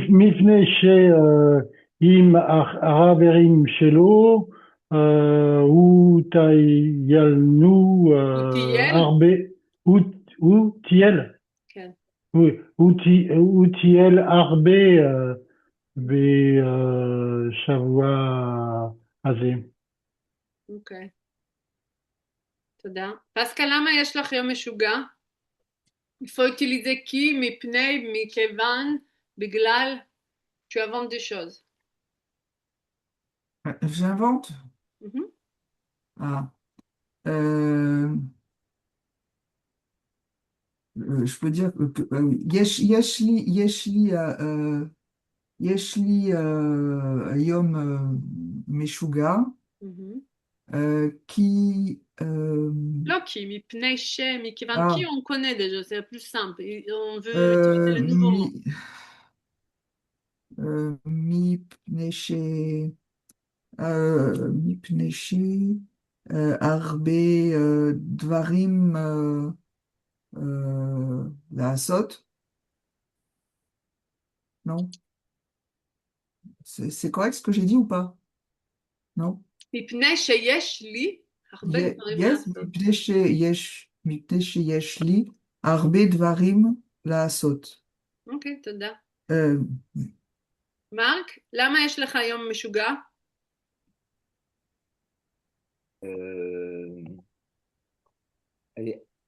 מפני שעם החברים שלו הוא טיילנו הוא טייל? הרבה, הוא טייל, כן. הוא טייל הרבה בשבוע הזה. אוקיי. תודה. פסקל, למה יש לך יום משוגע? Il faut utiliser qui, מפני, מכיוון, בגלל, tu inventes des choses. J'invente. Mhm. Ah. Je peux dire que יש לי היום משוגע, Mhm. qui לא qui, מפני ש, מכיוון ah, qui, on connaît déjà, c'est plus simple. On veut utiliser le nouveau mot. מפני מפני הרבה דברים לעשות. Non? C'est correct ce que j'ai dit ou pas? Non? מפני שיש לי הרבה דברים Yes, לעשות. מפני שיש לי הרבה דברים לעשות. אוקיי, תודה. Euh, מרק, למה יש לך יום משוגע?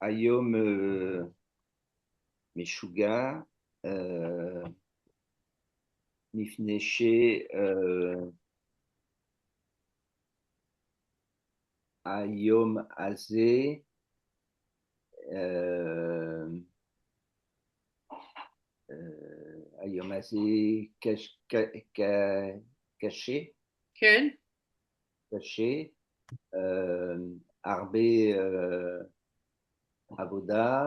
היום משוגע, מפני שהיום הזה היום הזה קשה, כן. קשה, הרבה עבודה,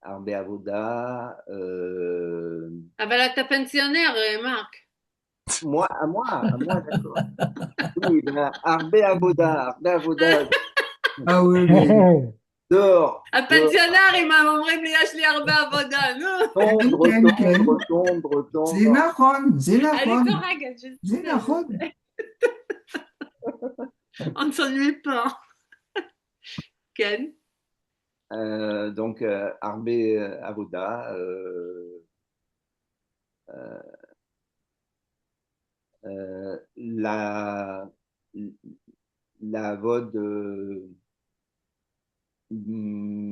הרבה עבודה, אבל אתה פנסיונר, מרק. moi, d'accord. Oui, ben, הרבה עבודה, Ah oui, mais dehors, הפנסיונר, אם הם אומרים לי, יש לי הרבה עבודה, נו. tombe. זה נכון, זה אני נכון, צוחקת, je זה sais, נכון. on ne s'ennuie pas. כן. Donc, הרבה עבודה, לעבוד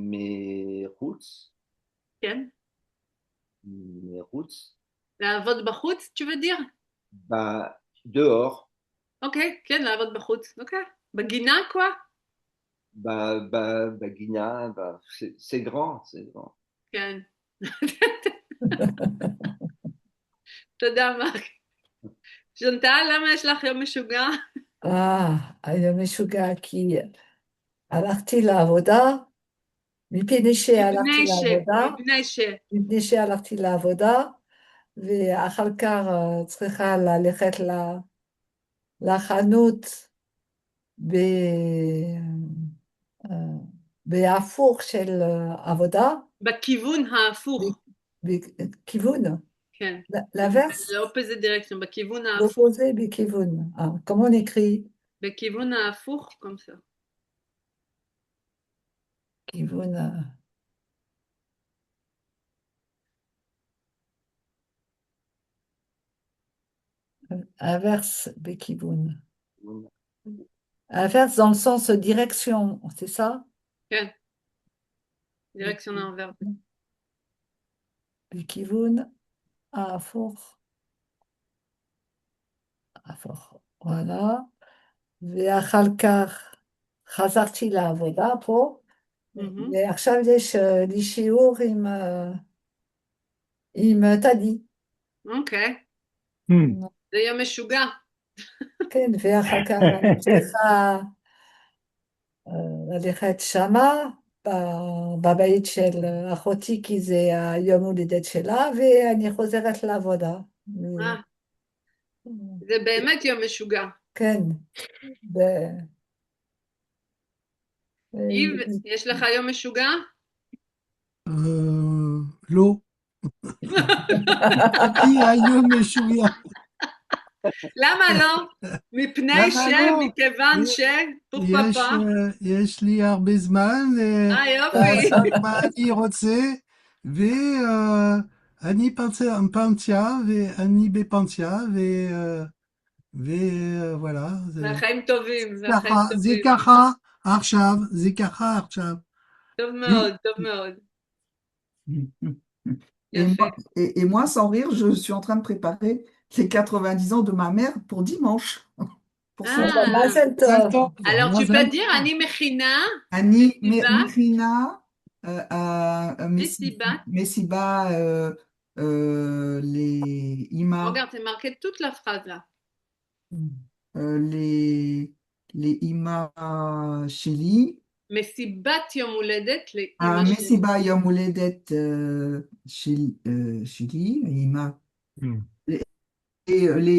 מחוץ, כן. לעבוד בחוץ, tu veux dire? dehors, אוקיי, כן, לעבוד בחוץ. אוקיי. בגינה, quoi? בגינה, c'est grand. כן. תודה, מרק. ז'נטל, למה יש לך יום משוגע? היום משוגע כי הלכתי לעבודה, מפני שהלכתי לעבודה, מפני שהלכתי לעבודה, ואחר כך צריכה ללכת לחנות בהפוך של עבודה. בכיוון ההפוך. בכיוון. כן. l'inverse. l'opposé direction, בכיוון ההפוך. l'opposé בכיוון. comment on écrit? בכיוון ההפוך, comme ça. כיוון inverse בכיוון. Inverse dans le sens direction, c'est ça? כן. direction inverse. בכיוון ההפוך. voilà. ואחר כך חזרתי לעבודה פה, ועכשיו יש לי שיעור עם טדי. אוקיי. זה יום משוגע. כן, ואחר כך אני צריכה ללכת שמה, בבית של אחותי, כי זה היום הולדת שלה, ואני חוזרת לעבודה. זה באמת יום משוגע. כן. איב, יש לך יום משוגע? לא. כי היום משוגע. למה לא? מפני מכיוון ש... יש לי הרבה זמן. יופי. מה אני רוצה, ואני פנסיה, ואני בפנסיה, ווואלה. והחיים טובים. זה ככה עכשיו. טוב מאוד, טוב מאוד. Et moi, sans rire, je suis en train de préparer les 90 ans de ma mère pour dimanche. Alors, tu peux dire, אני מכינה, אני מכינה, מסיבה, לאמא. Regarde, c'est marqué toute la phrase là. לאמא שלי. מסיבת יום הולדת לאמא שלי. מסיבה יום הולדת שלי, אמא.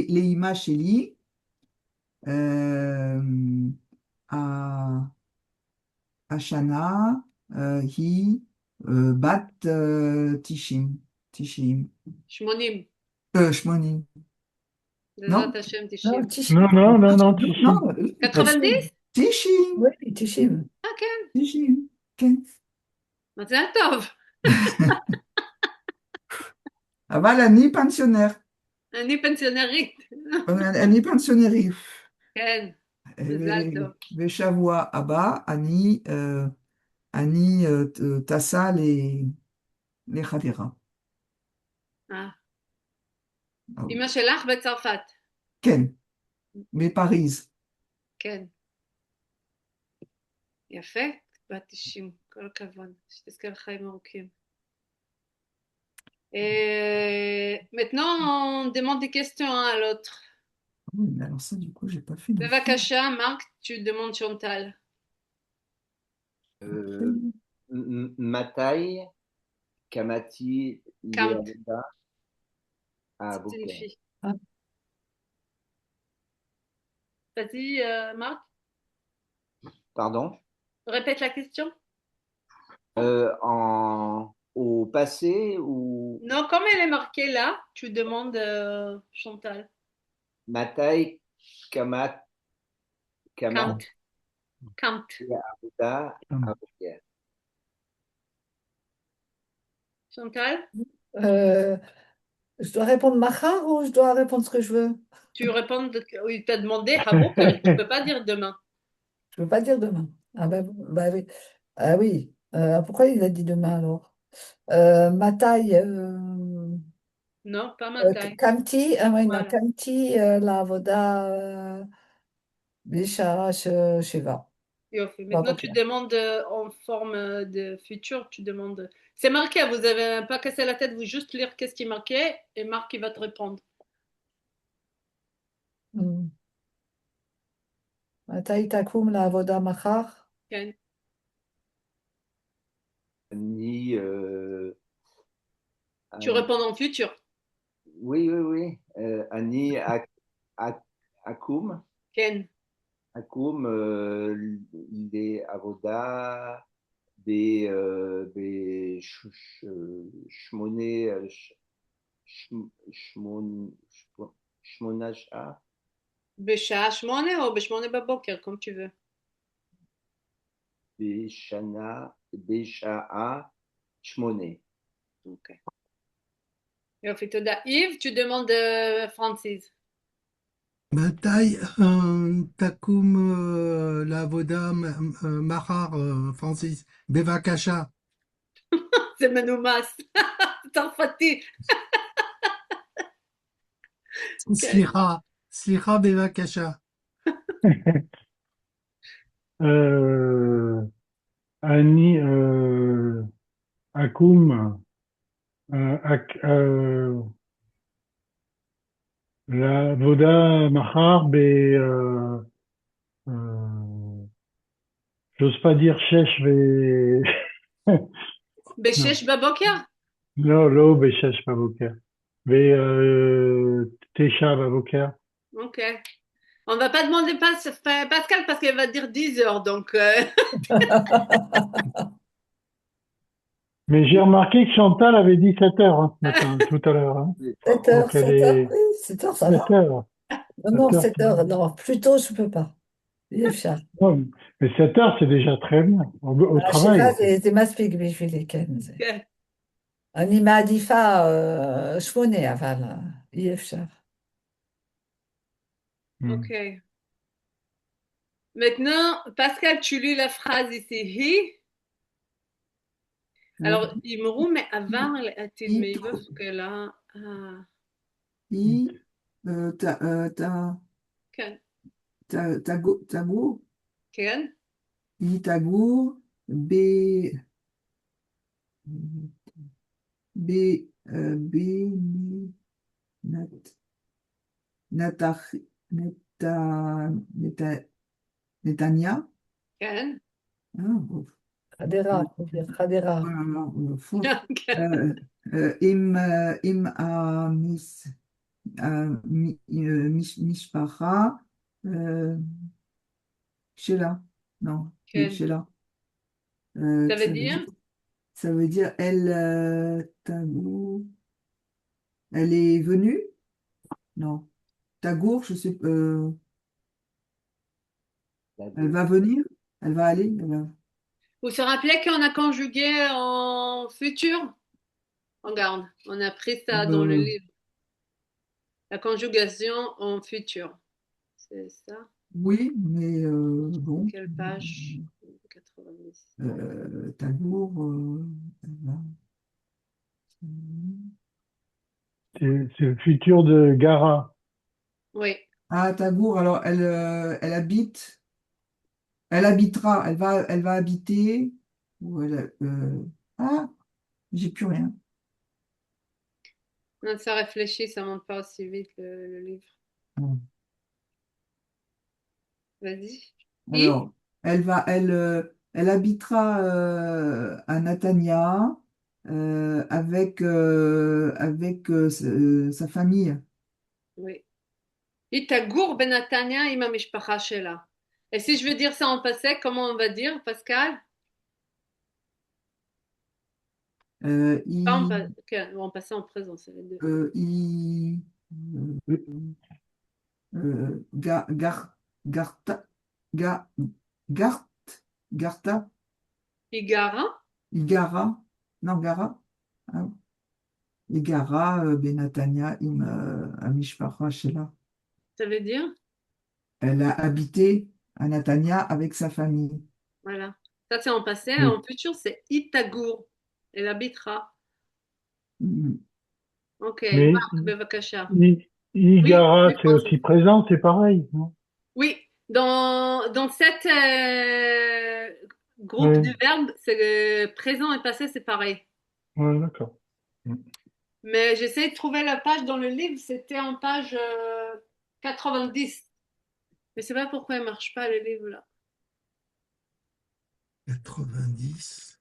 לאמא שלי. השנה היא בת 90. 80. 80. בעזרת השם 90. לא, 90? 90. Oui, 90. כן. 90, כן. מזל טוב. אבל אני פנסיונר. אני פנסיונרית. אני פנסיונרית. כן, מזל טוב. בשבוע הבא אני טסה לחדרה. אמא שלך בצרפת. כן, בפריז. כן. יפה, בת 90, כל הכבוד, שתזכה לחיים ארוכים. Maintenant, on demande des questions à l'autre. Oui, mais alors ça, du coup, j'ai pas fait. בבקשה, Marc, tu demandes Chantal. מתי Kamati Kamt, Leavda à c'est une Beaucaire. fille. Ah, Vas-y, Marc, Pardon? répète la question. Au passé ou Non, comme elle est marquée là, tu demandes Chantal. Matai Kamat Kamat Kamt, Kamt. Leavda à Beaucaire. Chantal, euh, je dois répondre Machar ou je dois répondre ce que je veux? tu réponds, il t'a demandé Haboker, tu peux pas dire demain. Je ne veux pas dire demain. Ah ben, bah oui. Ah oui. Pourquoi il a dit demain alors? Ma taille, Non, pas ma taille. Kamti, oui, non, Voilà. Kamti, la Voda, Bisha, Shiva. Yofi. Bah, Maintenant, tu ok. demandes en forme de futur, tu demandes. C'est marqué, vous avez pas cassé la tête, vous juste lire qu'est-ce qui est marqué et Marc il va te répondre. Hmm. Ma taille Takum, la Voda Machar. Ken. Ni Tu An- réponds en futur. oui, oui, oui. Ani Akum. Ken. Akum, les avoda, shmoné, shmonacha, Besha Shmone ou Beshmone Baboker, comme tu veux. beshana, besha'a, shmoné. Ok. Yofi, Toda. Yves, tu demandes Francis. Matai Takum Lavoda Mahar Francis Bevakasha C'est Menoumas. Tarfati. Ken. Slicha Bevakasha. Euh, Annie, Akoum, la Voda Mahar, j'ose pas dire Shesh, mais non, Beshesh Baboker. non, lo, Shesh Baboker. Mais Tesha Baboker. Ok. On va pas demander Pascal parce qu'elle va dire 10 heures. Donc, Mais j'ai remarqué que Chantal avait dit 7 heures hein, ce matin, tout à l'heure. Hein. 7 heures, Donc elle 7 heures, est oui, 7 heures, ça 7 va. heures. Non, 7 non, heures, 7 heures, non, plus tôt, je peux pas. Yefshar. non, mais 7 heures, c'est déjà très bien. Au השבעה travail. זה מספיק בשבילי, כן. זה. ok. אני מעדיפה 8, אבל אי אפשר. Hmm. Ok. Maintenant, Pascal, tu lis la phrase ici. Hi. Alors, Imrou, mais avant, a-t-il, mais il veut que là. Ah, I, ta, ta, Ken. tagour, Ken. I tagour, B, B, B, Nat, Natach, Neta, Netanya. Ken. Ah, oh, חדרה, חדרה. oh là là, fou. Ken. Im a mis, mishpacha, Sheila. Non, oui, Ken. Sheila. Ça veut Ça veut dire, dire? ça veut dire elle, Tagour, elle est venue? Non. Tagour, je sais, elle va venir? Elle va aller? Vous vous rappelez qu'on a conjugué en futur? Regarde, on a pris ça dans le Euh, livre. La conjugation en futur. C'est ça? oui, mais bon. Quelle page? 90. Tagour, elle va- C'est le futur de Gara. Oui. Ah, Tagour, alors elle habite, elle habitera, elle va habiter, ou ah, j'ai plus rien. Non, ça réfléchit, ça monte pas aussi vite le livre. Vas-y. I? Alors, elle habitera à Natania, sa famille. Oui. היא תגור בנתניה עם המשפחה שלה. Et si je veux dire ça en passé, comment on va dire, Pascal? Euh, Pas en, il, en passé, en présent, c'est les deux. il, Gar, Garta, Ga- Gart, Garta, Igara, Igara, non, Gara, hein, Igara, Benatania, Amishpacha Shela. ça veut dire? Elle a habité à Natania avec sa famille. Voilà. Ça, c'est en passé. Oui. En futur, c'est Itagour. Elle habitera. Mm. Ok. Mais Marc Bevakasha. Oui, Igara, oui, c'est aussi Francis. présent, c'est pareil, non? Oui, dans cette groupe Oui, du verbe, c'est présent et passé, c'est pareil. ouais, d'accord. Mais j'essaie de trouver la page dans le livre, c'était en page 90. Mais c'est pas pourquoi il marche pas le livre là. 90.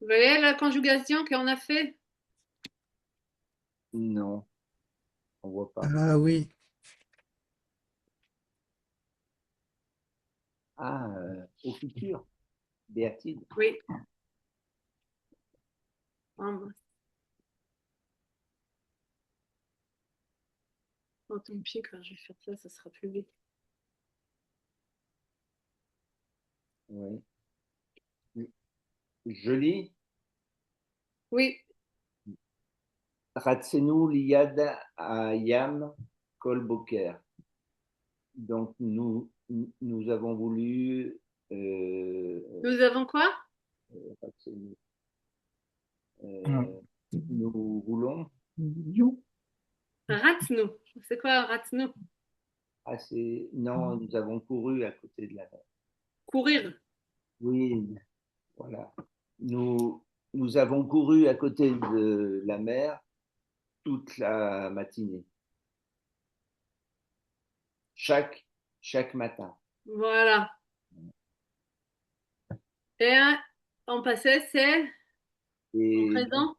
Vous voyez la conjugation qu'on a fait? Non, on voit pas. Ah oui, Ah, au futur, Béatide. Oui. Ah, mince. Oh, tant pis, quand je vais faire ça, ça sera plus vite. Oui. Je lis. Oui, Ratsenu liyad ayam kol boker. Donc nous avons voulu nous avons quoi? Ratsenu, Ah. nous voulons. Un Ratsnou. C'est quoi un Ratsnou? Ah, non, nous avons couru à côté de la mer. Courir. Oui, voilà. Nous avons couru à côté de la mer toute la matinée. Chaque matin. Voilà. Et en passé, c'est en Et donc, présent?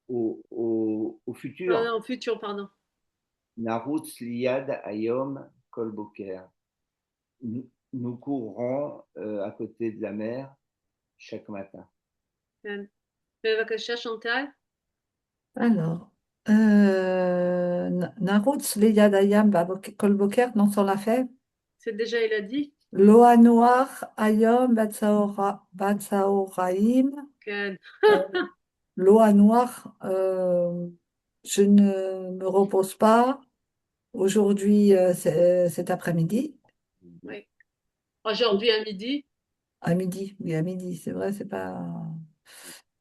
au futur, En futur, pardon. Narutz liad ayom kol boker. Nous courons à côté de la mer chaque matin. Bevakasha, Chantal. Alors, Narutz Leyadayam Kolboker, non, ça on l'a fait. C'est déjà, il a dit. Loa Noir Ayom Batsaoraim. Ken. Loa Noir, je ne me repose pas. Aujourd'hui, cet après-midi. Oui. Aujourd'hui à midi. À midi, oui, à midi, c'est vrai, c'est pas.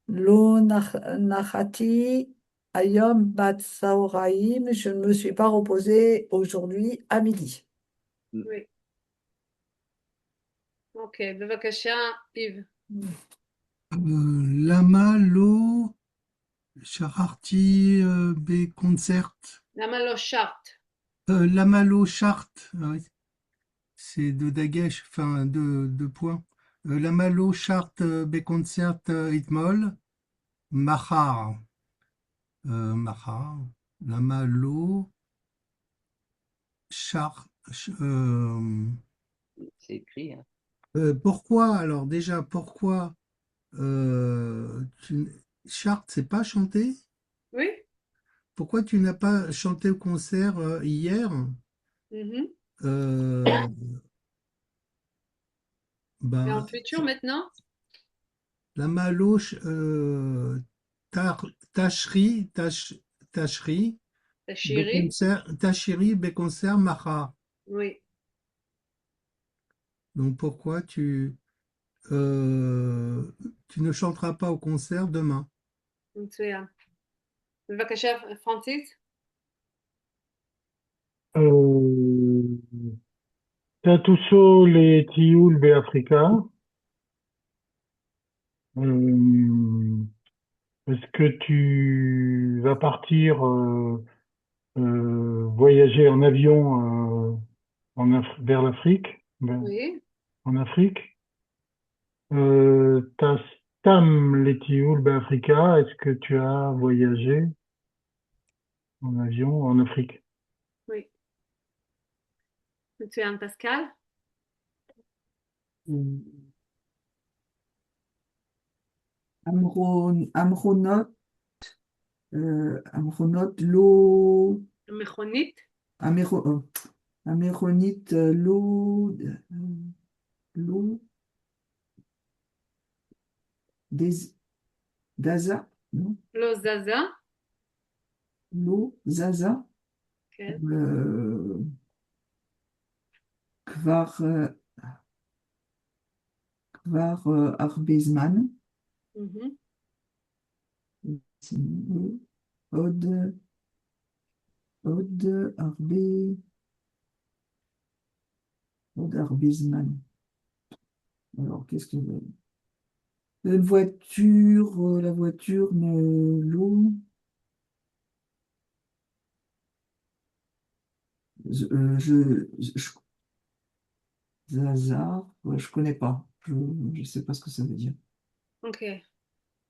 Lo Nachati Ayom Batsaoraim, je ne me suis pas reposée aujourd'hui à midi. Oui. Ok. Bevakasha, Yves. Lama lo Shararti be concert. La malocharte. Lama lo chart. Oui. C'est de Dagesh, enfin de points. Lama lo chart be concert itmol. Mahar. Mahar. Lama lo chart. C'est écrit. Hein. Pourquoi, alors déjà, pourquoi Chart, c'est pas chanté? Oui. Pourquoi tu n'as pas chanté au concert hier? Mhm. Euh, Et bah, en futur maintenant? la Maloche, Tachri, Tachri, La chérie. Tachiri, Béconcert, Maha. Oui. Donc pourquoi tu ne chanteras pas au concert demain? מצוין. בבקשה, פרנסיס. Tatuso le Tioul Beafrika. Est-ce que tu vas partir voyager en avion vers l'Afrique? Ben, Oui. en Afrique. T'as Stam Letioul Africa. Est-ce que tu as voyagé en avion en Afrique? Oui. Tu es un Pascal? Amronot, Amronot, l'eau, Méchonite? Améronite, l'eau, des, Daza, non? Lozaza? L'eau, Zaza, Ok. Kvar, Kvar Arbezman, Mhm. Od, Od, Arbe, Od Arbezman. Alors, qu'est-ce que une voiture, la voiture, l'eau, je, Zaza, ouais, je connais pas. Je sais pas ce que ça veut dire. Ok.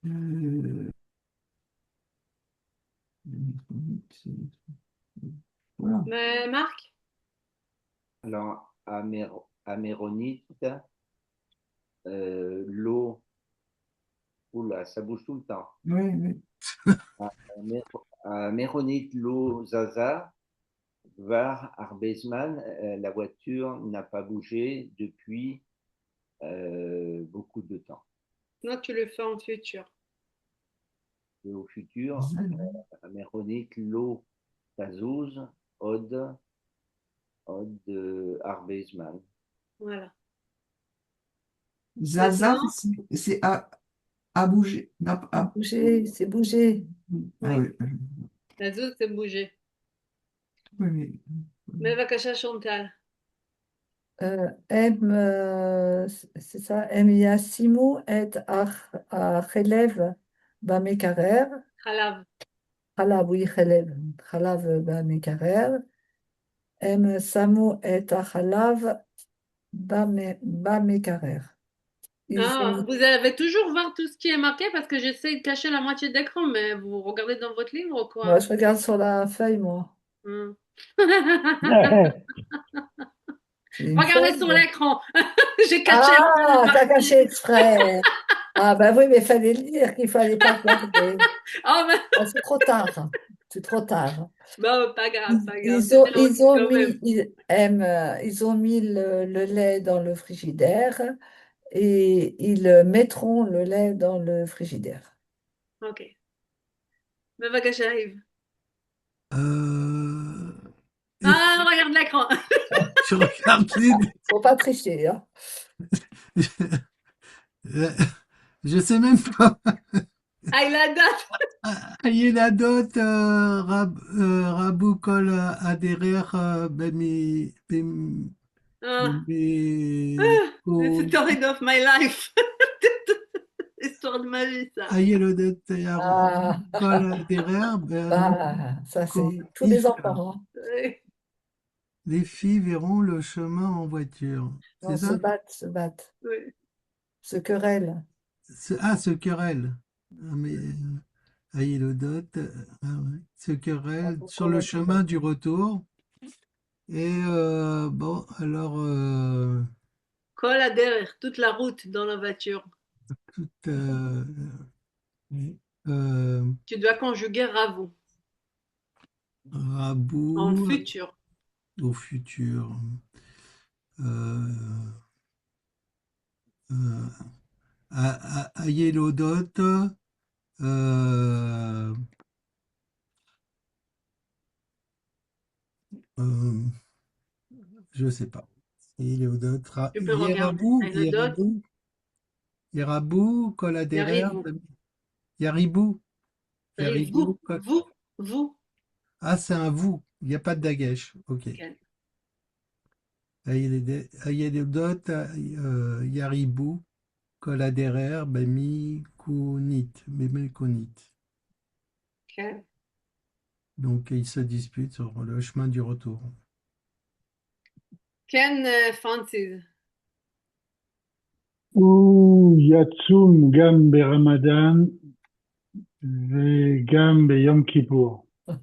Euh, voilà. Mais Marc? Alors, améronite, l'eau, oula, ça bouge tout le temps. Oui, oui. Améronite, l'eau, Zaza, Var, Arbezman, la voiture n'a pas bougé depuis beaucoup de temps. Non, tu le fais en futur. Et au futur, Améronite, l'eau, Tazouz, Od, Arbezman. Voilà. Zaza, Maintenant, c'est à bouger. Non, Bouger, c'est bouger. ah oui, oui. la zone s'est bougée. Oui, oui. Mais Vakasha Chantal. C'est ça, M Yassimu et Achelev Bamekarer. Khalav. Chalav, oui, Chelev. Chalav Bamekarer. M Samu et Achalav Bamekarer. Ils Ah, ont. vous avez toujours voir tout ce qui est marqué parce que j'essaie de cacher la moitié d'écran, mais vous regardez dans votre livre ou Moi, quoi? je regarde sur la feuille, moi. Hmm. C'est une Regardez sur feuille. l'écran. J'ai caché la seule Ah, t'as partie. caché exprès. Ah, ben oui, mais il fallait le dire qu'il fallait pas regarder. Oh, mais... Ah, c'est trop tard. C'est trop tard. Bon, pas grave, pas grave. Ils C'est ont, bien ils aussi ont quand même. mis, ils ont mis le lait dans le frigidaire et ils mettront le lait dans le frigidaire. Ok. Mais Vakasha arrive. Euh, et Ah, regarde l'écran. je regarde les. Faut pas tricher, hein. Je sais même pas. Ah, il a date. Ayeladot, Rabou Kol Aderer, Ah, Bemi, ah, this is story of my life. Histoire de ma vie, ça. Ayelodet, Ah, Kol Aderer, bah, ça c'est tous les enfants, hein. Oui. Les filles verront le chemin en voiture. C'est Non, ça? se battent, Oui. se querellent. Se querelle. Ah, mais Ayelodet, ah ouais, se querelle sur le chemin du retour. Et bon, alors, Colle à derrière, toute la route dans la voiture. tout, oui, euh, Tu dois conjuguer Ravo en Rabou futur. au futur. Euh, euh, Ayelodot, euh, euh, je sais pas. Ayelodot, Tu peux regarder. Yerabou, Et le dot, Yerabou, Yerabou, il Coladerer, arrive vous. Yaribou, Il arrive Yaribou. vous. Ah, c'est un vous. Il n'y a pas de dagesh. Ok. Ok. Ayelodot, Yaribou, Coladerer, Bemi, Kunit, Bemelkonit. Ok. Donc, ils se disputent sur le chemin du retour. Ken Francis. Ou Yatsum Gam Beramadan Gam Yom Kippour. Je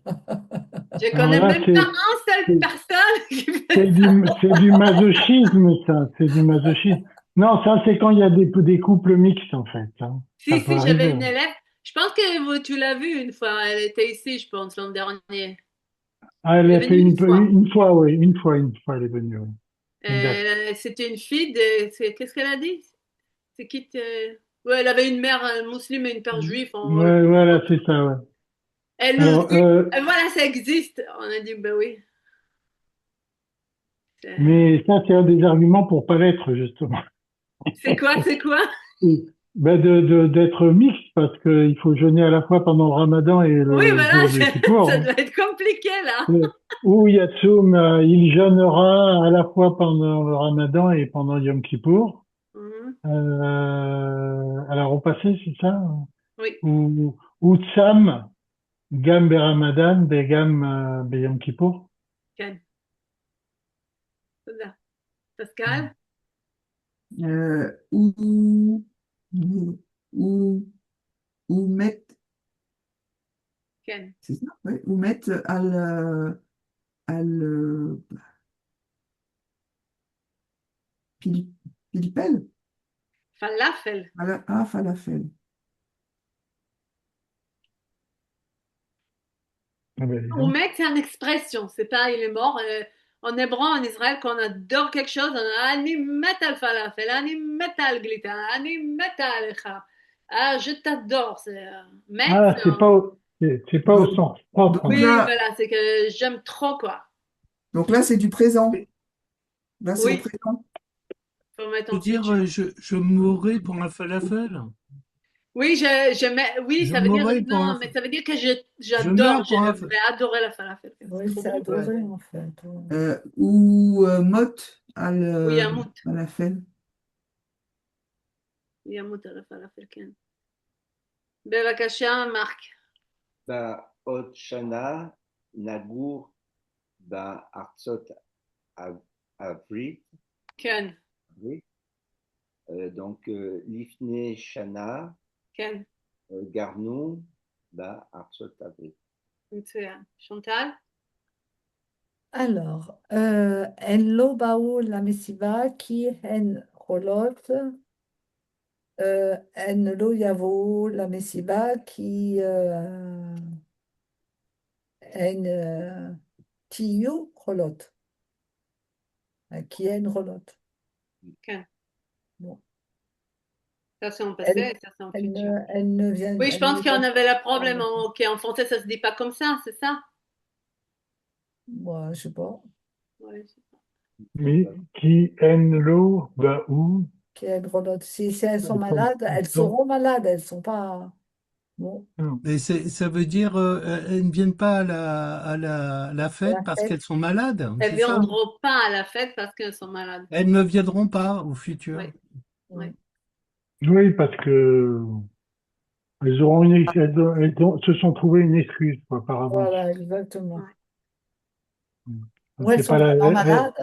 Alors connais là, même pas un seule c'est personne qui fait c'est ça. c'est du masochisme, ça. C'est du masochisme. Non, ça, c'est quand il y a des couples mixtes, en fait, hein. Ça Si, peut si, j'avais arriver. une élève. Je pense que tu l'as vue une fois. Elle était ici, je pense, l'an dernier. Ah, elle Elle est a fait venue une fois. une fois, oui. Une fois, elle est venue, oui. Exact. C'était une fille de. Qu'est-ce qu'elle a dit? C'est qui ouais, elle avait une mère musulmane et une père juif. Ouais, voilà, c'est ça, ouais. Elle nous Alors, dit, voilà, ça existe. On a dit, ben oui. mais ça, c'est un des arguments pour pas l'être, justement. C'est quoi, c'est quoi? Ben d'être mixte, parce qu'il faut jeûner à la fois pendant le Ramadan et Oui, le voilà, jour de Kippour, ça hein. doit être compliqué là. Ou Yatsum, il jeûnera à la fois pendant le Ramadan et pendant Yom Kippour. Mhm. Alors, au passé, c'est ça? Oui, Ou Tsam, Gam Beramadan, Begam Beyom Kippour. Ken. C'est ça. Pascal? Ou, ou, ou mettre, Ken. c'est ça, ouais, ou mettre al pil- pilpel, Falafel. falafel. Ah ben, dis Ou donc. mec, c'est une expression. C'est pas, il est mort. En hébreu, en Israël, quand on adore quelque chose, on a ani metal falafel, ani metal glita, ani metal lecha. Ah, je t'adore. C'est, met, Ah, c'est pas au Donc, sens propre, donc hein. oui, là, voilà, c'est que j'aime trop, quoi. donc là, c'est du présent. Là, c'est au Oui, présent. faut mettre Je en veux dire, futur. je mourrais pour un falafel. Oui, oui, Je ça veut dire, mourrais pour un, non, mais ça veut dire que je j'adore, meurs je pour un, vais adorer la falafel. C'est Oui, trop c'est bon. ouais. adoré en fait. Ouais. Ou mot Oui, Yamout. falafel. Yamout à la falafel, Ken. בבקשה, מרק. בעוד שנה נגור בארצות הברית, כן, donc לפני שנה כן, גרנו בארצות הברית. מצוין. שונטל? Alors, En lo באו למסיבה כי הן חולות, הן לא יבואו למסיבה כי הן תהיו חולות, כי הן חולות. כן. Bon. Ça, c'est en passé et ça, c'est en futur. Elles ne viennent, Oui, je elles pense ne qu'il y en viennent avait le pas. problème. En français, ça se dit pas comme ça, c'est ça? Moi, je sais pas. Ouais, Mais qui haine l'eau, bah où? Qui elles grelotent. Si elles sont Elles sont, malades, elles elles sont- seront malades, elles sont pas. Bon, Mais ça veut dire, elles ne viennent pas à la à fête la parce fête. qu'elles sont malades, elles c'est ça? viendront pas à la fête parce qu'elles sont malades. Elles ne viendront pas au futur. Oui, oui. Oui, parce que elles auront se sont trouvées une excuse, quoi, par avance. Voilà, exactement. Ouais. Ou elles C'est sont pas la, vraiment malades.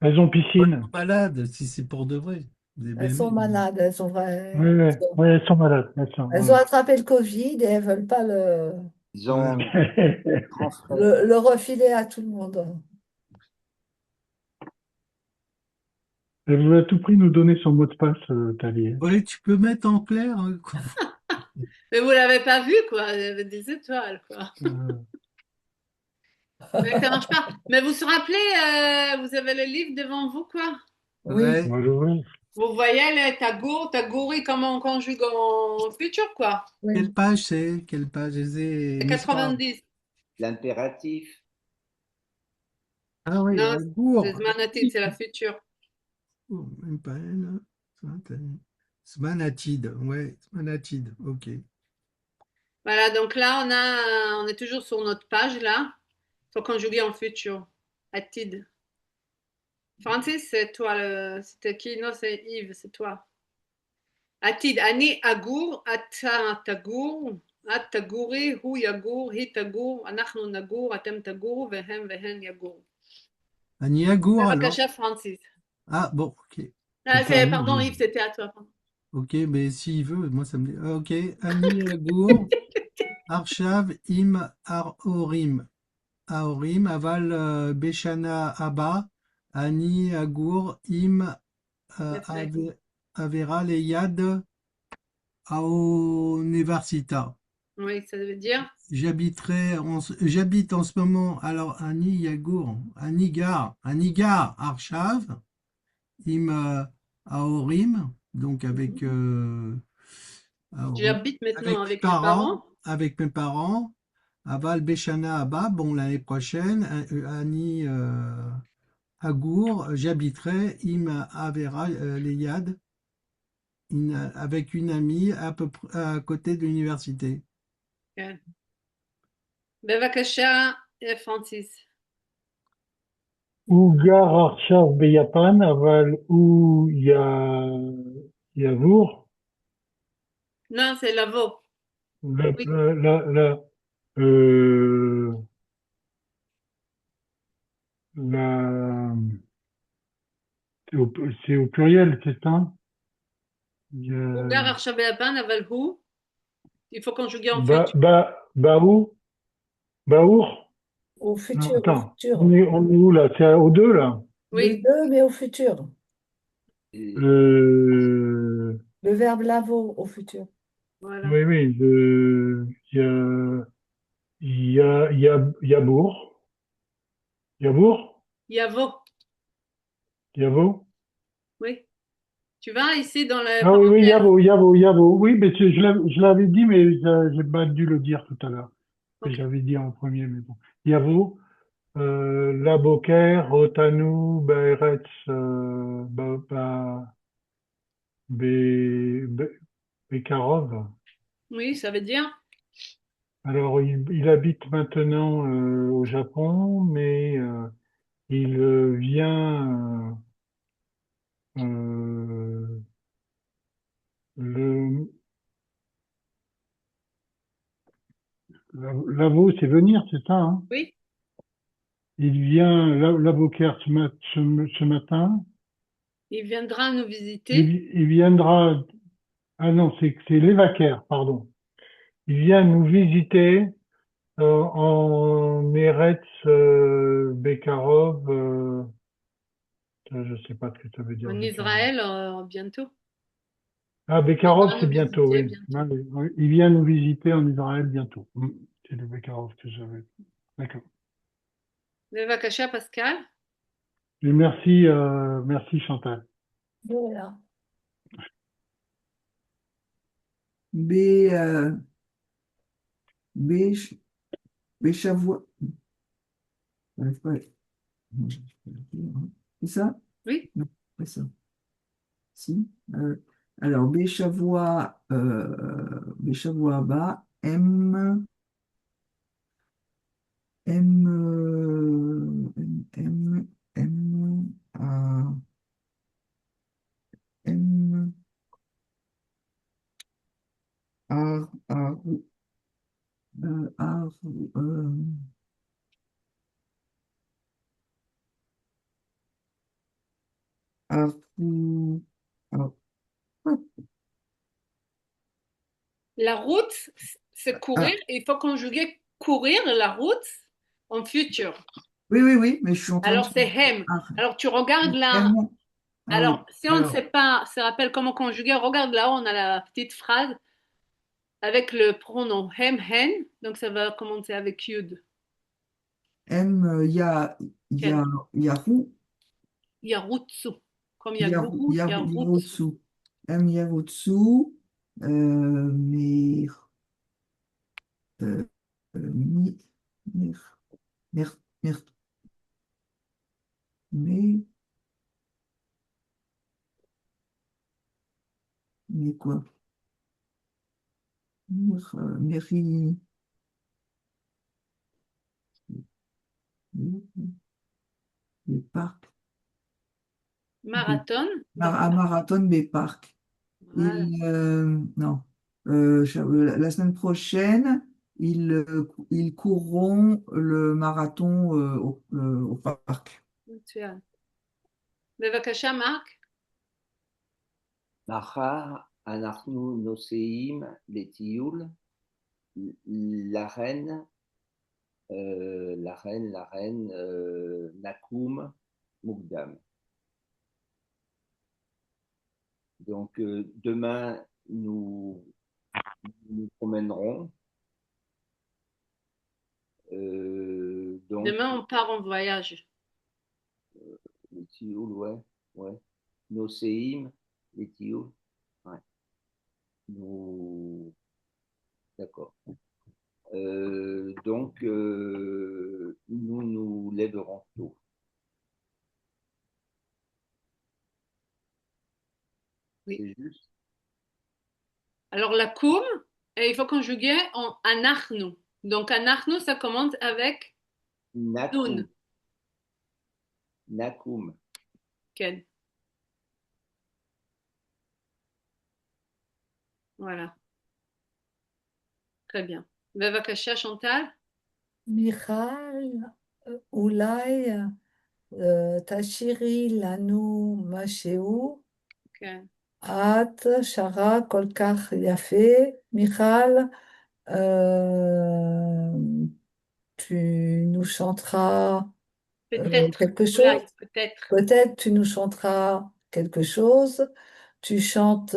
elles ont Elles piscine. sont malades, si c'est pour de vrai. Vous avez Elles bien sont aimé. malades, elles sont Oui, vraies. oui, oui, elles sont malades. Elles ont attrapé le Covid et elles veulent pas Ils ont Ouais. grand frère. le refiler à tout le monde. Elle veut à tout prix nous donner son mot de passe, Thalie. Oui, tu peux mettre en clair, hein, quoi. Mais vous l'avez pas vu, quoi. Il y avait des étoiles, quoi. Mais ça marche pas. Mais vous vous rappelez, vous avez le livre devant vous, quoi. Oui, Ouais. Moi, je vois. Vous voyez le tagouri, comment on conjugue en futur, quoi. oui. Quelle page c'est? Quelle page c'est? C'est Une histoire. 90. L'impératif, Ah oui, Non, à c'est Gour. Zmanatid, c'est la future. Oh, même pas elle. Smanatide, ouais, Smanatide, ok. Voilà, donc là, on est toujours sur notre page, là. Il faut conjuguer en futur. Atid. Francis, c'est toi, c'était qui? Non, c'est Yves, c'est toi. Atid, Ani Agour, Ata Tagour, At Tagouri, Hu Yagour, Hi Tagour, Anachnu Nagour, Atem Tagour, Vehem Vehen Yagour. Annie Agour, alors? בבקשה, Francis. Ah, bon, ok. Ah, Enfin, oui, pardon, Yves, c'était à toi. Pardon. ok, mais s'il veut, moi ça me dit. Ok, Ani Agour, Arshav, Im, Aorim. Aorim, Aval, Beshana, Abba, Ani Agour, Im, Yafé. Avera, Leyad, Aonevarsita. Oui, ça veut dire. J'habite en ce moment, alors, Ani Yagour, Anigar, Arshav, Im, Aorim, donc avec. Mhm. Aorim, J'habite maintenant avec mes avec mes parents, parents. avec mes parents, Aval Beshana Abba, bon l'année prochaine, Annie Agour, j'habiterai Im Avera Leyad, avec une amie à peu près à côté de l'université. כן. בבקשה, פרנסיס. הוא גר עכשיו ביפן, אבל הוא יעבור Non, c'est Lavo. ל- Oui, ל- ל- euh, la, c'est au pluriel, c'est ça? Il y הוא a- גר עכשיו ביפן, אבל הוא, il faut conjuguer en Ba, futur. Baou, Baour? Au Non, futur, au attends, futur. on est où là? C'est au 2 là? Le Oui, 2, mais au futur. Et Euh, Le verbe lavo au futur. voilà. oui, oui, Yabour, Yabour, Yavo, Yavo. oui. Tu vas ici dans le Ah oui, oui, parenthèse. Yavo. Oui, mais je l'avais dit, mais j'ai pas dû le dire tout à l'heure. Ok. J'avais dit en premier, mais bon. Yavo, Laboker, Rotanu, Beretz, Bekarov. Oui, ça veut dire. Alors, il habite maintenant au Japon, mais il vient euh, le Lavo, c'est venir, c'est ça, hein? Oui, Il vient l'avocat ce matin. il viendra nous visiter. Il viendra. Ah non, c'est l'évacaire, pardon. Il vient nous visiter en Eretz Bekarov. Je sais pas ce que ça veut dire En Bekarov. Israël bientôt. Ah, Il Bekarov, viendra c'est nous bientôt, visiter oui. bientôt. Ah, oui, oui. Il vient nous visiter en Israël bientôt. C'est le Bekarov que j'avais. D'accord. בבקשה, פסקל. Et merci, merci Chantal. Voilà. B, B, Béchavois. J'arrive pas. Non, je peux le dire, hein. C'est ça? Oui, Non, pas ça. Si. Alors, Béchavois bas, A, M, A, A, A, A, A, la route, c'est courir. A. Il faut conjuguer courir la route en futur. Oui, mais je suis en train de Alors, c'est chercher. hem. Alors, tu regardes là. M. Ah Alors, oui. si on ne Alors, sait pas, se rappelle comment conjuguer, regarde là-haut, on a la petite phrase avec le pronom hem, hen. Donc, ça va commencer avec yud. M, Ken. il y a roux, Yarutsu. Comme il y il a y a, gourou, il y a yarutsu. au-dessous. M, il y a au-dessous. Mais, mi, mir, mir, mir, mais, mais quoi? Mairie, les parcs, des, Marathon. à Marathon des parcs. Voilà. Non, la semaine prochaine, ils courront le marathon au parc. מצוין. בבקשה, מרק. Mahar, Anachnu, Noseim, Letiul, la reine, Nakoum, Mukdam. Donc, demain, nous nous promènerons. Donc, Demain, on part en voyage. les Tioul, ouais. Noseim, les Tioul, ouais. Nous... D'accord. Donc, nous nous lèverons tôt. Oui. C'est juste. Alors, la koum, il faut conjuguer en anachnu. Donc, anachnu, ça commence avec Nakoum. nun. Nakoum. Ken. Voilà. Très bien. Bevakasha, Chantal. מיכל, אולי תשאירי לנו משהו. Ken. את שרה כל כך יפה, מיכל. Euh, tu nous chanteras Peut-être. quelque Oulai, chose. peut-être. Peut-être tu nous chanteras quelque chose. Tu chantes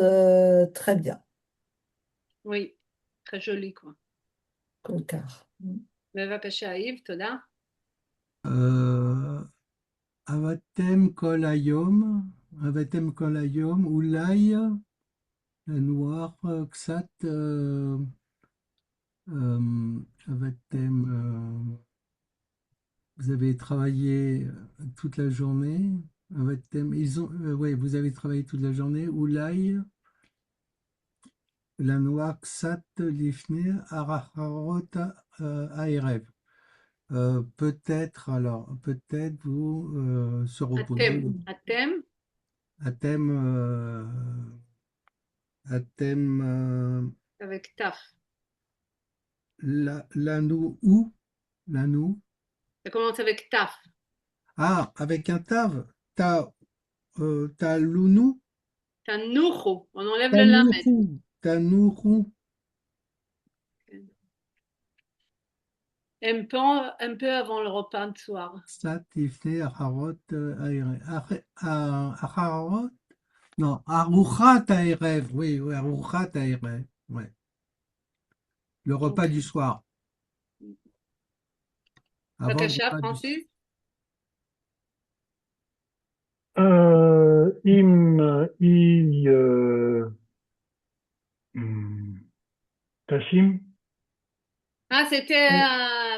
très bien, Oui. Très joli, quoi. כל כך. Bevakasha, Yves, Toda. Avatem kol hayom, avatem kol hayom, oulai, la noire, ksat, avatem, vous avez travaillé toute la journée, avatem, ouais, vous avez travaillé toute la journée, oulai, la noire, ksat, lifne, aracharot, aerev. Peut-être, alors, peut-être vous se reposer Atem. Atem. à thème, Avec taf. l'anneau ou l'anneau. Ça commence avec taf. Ah, avec un tav, t'as l'ounou, Tanouchou. On enlève le lamed. t'as nourou, Un peu avant le repas de soir. ça tifne acharot aire, acharot, non, aruchat aerev, oui, oui, aruchat aerev, ouais, le repas Ok. du soir, avant le Bevakasha, repas du soir. Francis. I, hmm, Tachim. Ah, c'était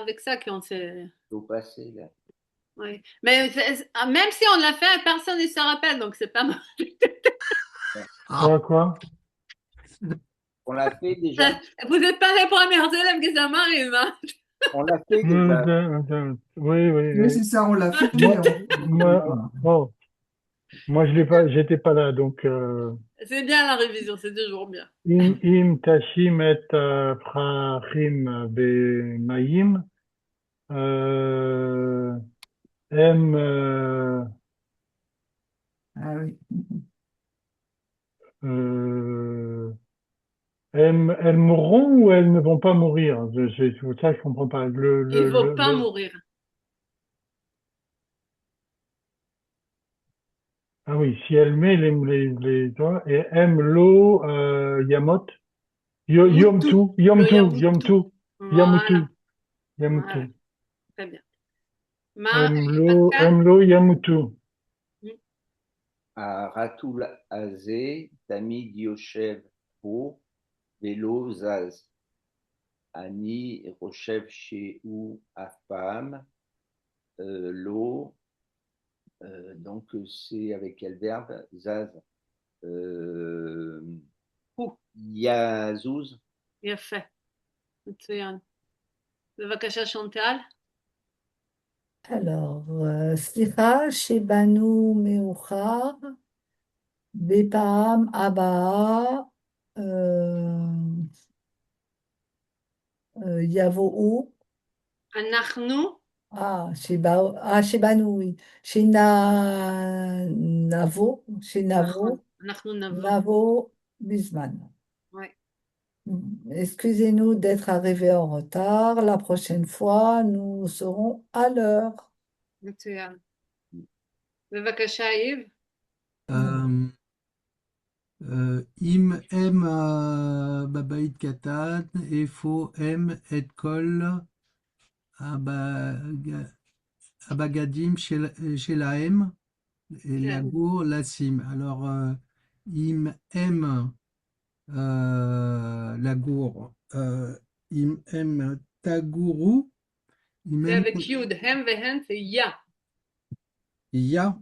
avec ça qu'on s'est. Au passé, là. Oui. Mais même si on l'a fait, personne ne se rappelle, donc c'est pas mal. Ah, Quoi? On l'a fait déjà. Vous n'êtes pas les premières élèves que ça m'arrive, hein. On l'a fait déjà. Oui, oui, Oui, oui. c'est ça, on l'a fait, Moi, mais bon, moi, je l'ai pas, j'étais pas là, donc, C'est bien la révision, c'est toujours bien. im tashim et prachim bemayim, em, ah oui. euh, elles mourront ou elles ne vont pas mourir? C'est pour ça que je comprends pas. Il ne faut pas mourir. Ah oui, si elle met doigts, et aime l'eau, Yamot, Moutou. Le Yamoutou. Yomtu, Voilà, Yamutu, voilà, Yamutu. très bien. Pascal? Aime l'eau, Yamutu. À Ratul Azé, Tamid Yoshev Po, Velo Zaz. Ani Roshev Sheu Afpam, l'eau. Donc, c'est avec quel verbe? Zaz. Ou, Yazouz. יפה, מצוין. בבקשה, שונטל. Alors, סליחה שבאנו מאוחר, בפעם הבאה יבואו, אנחנו, שבאנו, oui, שנבוא, נכון, אנחנו נבוא. נבוא בזמן. Ouais. Excusez-nous d'être arrivés en retard. La prochaine fois, nous serons à l'heure. מצוין. בבקשה, איב. Euh, Im em babait katan, efo em et kol abagadim shelaem et כן. lagour lassim. Alors, im em lagour, im em tagourou, im זה em avec יוד, הם והן זה יא. ya,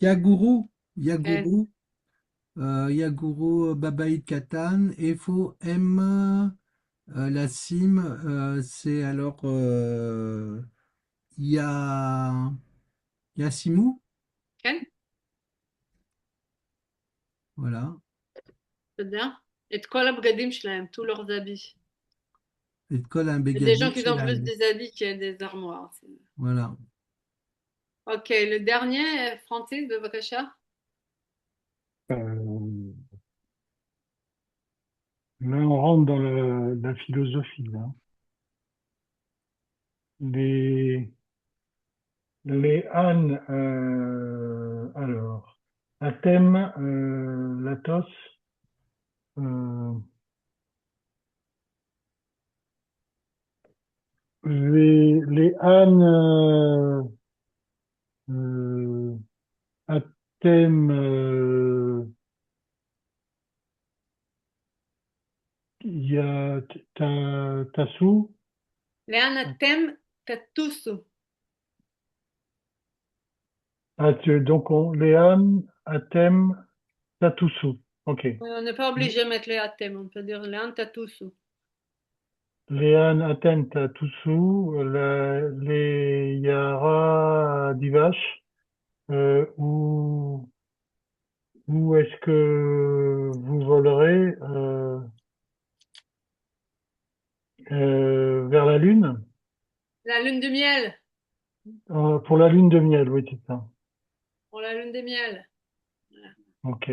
yagourou, כן. yagourou. Yaguru Babaïd Katan, Efo M, la cime, c'est alors Yasimou, כן, voilà, תודה. את כל הבגדים שלהם, tous leurs habits. et Kol un Il y a des gens Begadim qui ont plus Shelaim, des habits que des armoires. voilà. Ok, le dernier, Francis, בבקשה. Là, on rentre dans la philosophie, là. Les ânes, alors, Athème, Latos, les ânes, Athème, il y a Tassou, לאן אתם תטוסו? donc les ânes, Athème, Tatoussou. Ok. On n'est pas obligé de mettre les atem, on peut dire לאן תטוסו. Léane Athènes Tatoussou, les Yara Divash, où est-ce que vous volerez vers la Lune? La lune de miel, Pour la Lune de miel, oui, c'est ça. pour la lune de miel. Ok.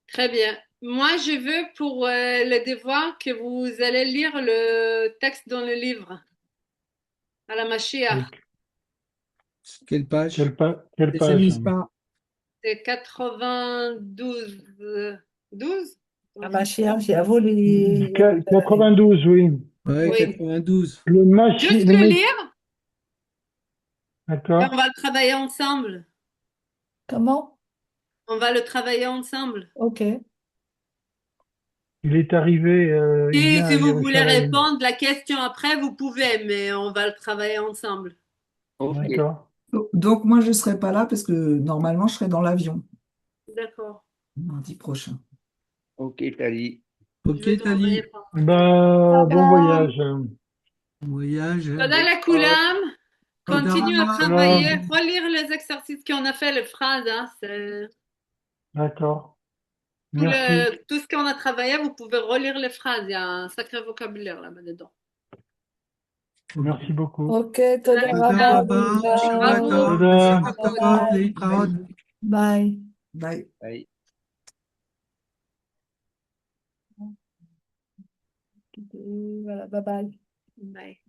Très bien. Moi, je veux pour le devoir que vous allez lire le texte dans le livre, à la Mashiach. Donc, Quelle page? quelle Deuxième page? Mispa. C'est 92. 12? המשיח יבוא לי... 92, oui. Ouais, Oui. 92. Juste le lire et D'accord. on va le travailler ensemble. Comment? On va le travailler ensemble. Ok. Il est arrivé, il Et vient si à vous voulez Jérusalem. répondre la question après, vous pouvez, mais on va le travailler ensemble. Ok, D'accord. Donc, moi, je ne serai pas là parce que normalement, je serai dans l'avion D'accord. mardi prochain. ok, Tali. Je Ok, vais te l'envoyer Tali. par. Ben, bon voyage. Bon voyage. Toda la Koulam. Continue à Toda. travailler, relire les exercices qu'on a fait, les phrases. Hein, c'est D'accord. Merci. tout ce qu'on a travaillé, vous pouvez relire les phrases. Il y a un sacré vocabulaire là-bas dedans. Merci beaucoup. Ok, תודה תודה רבה. רבה, שבוע Bravo. טוב, תודה. ושבוע טובות, להתראות. ביי. Bye. Bye. Voilà, bye bye. Bye.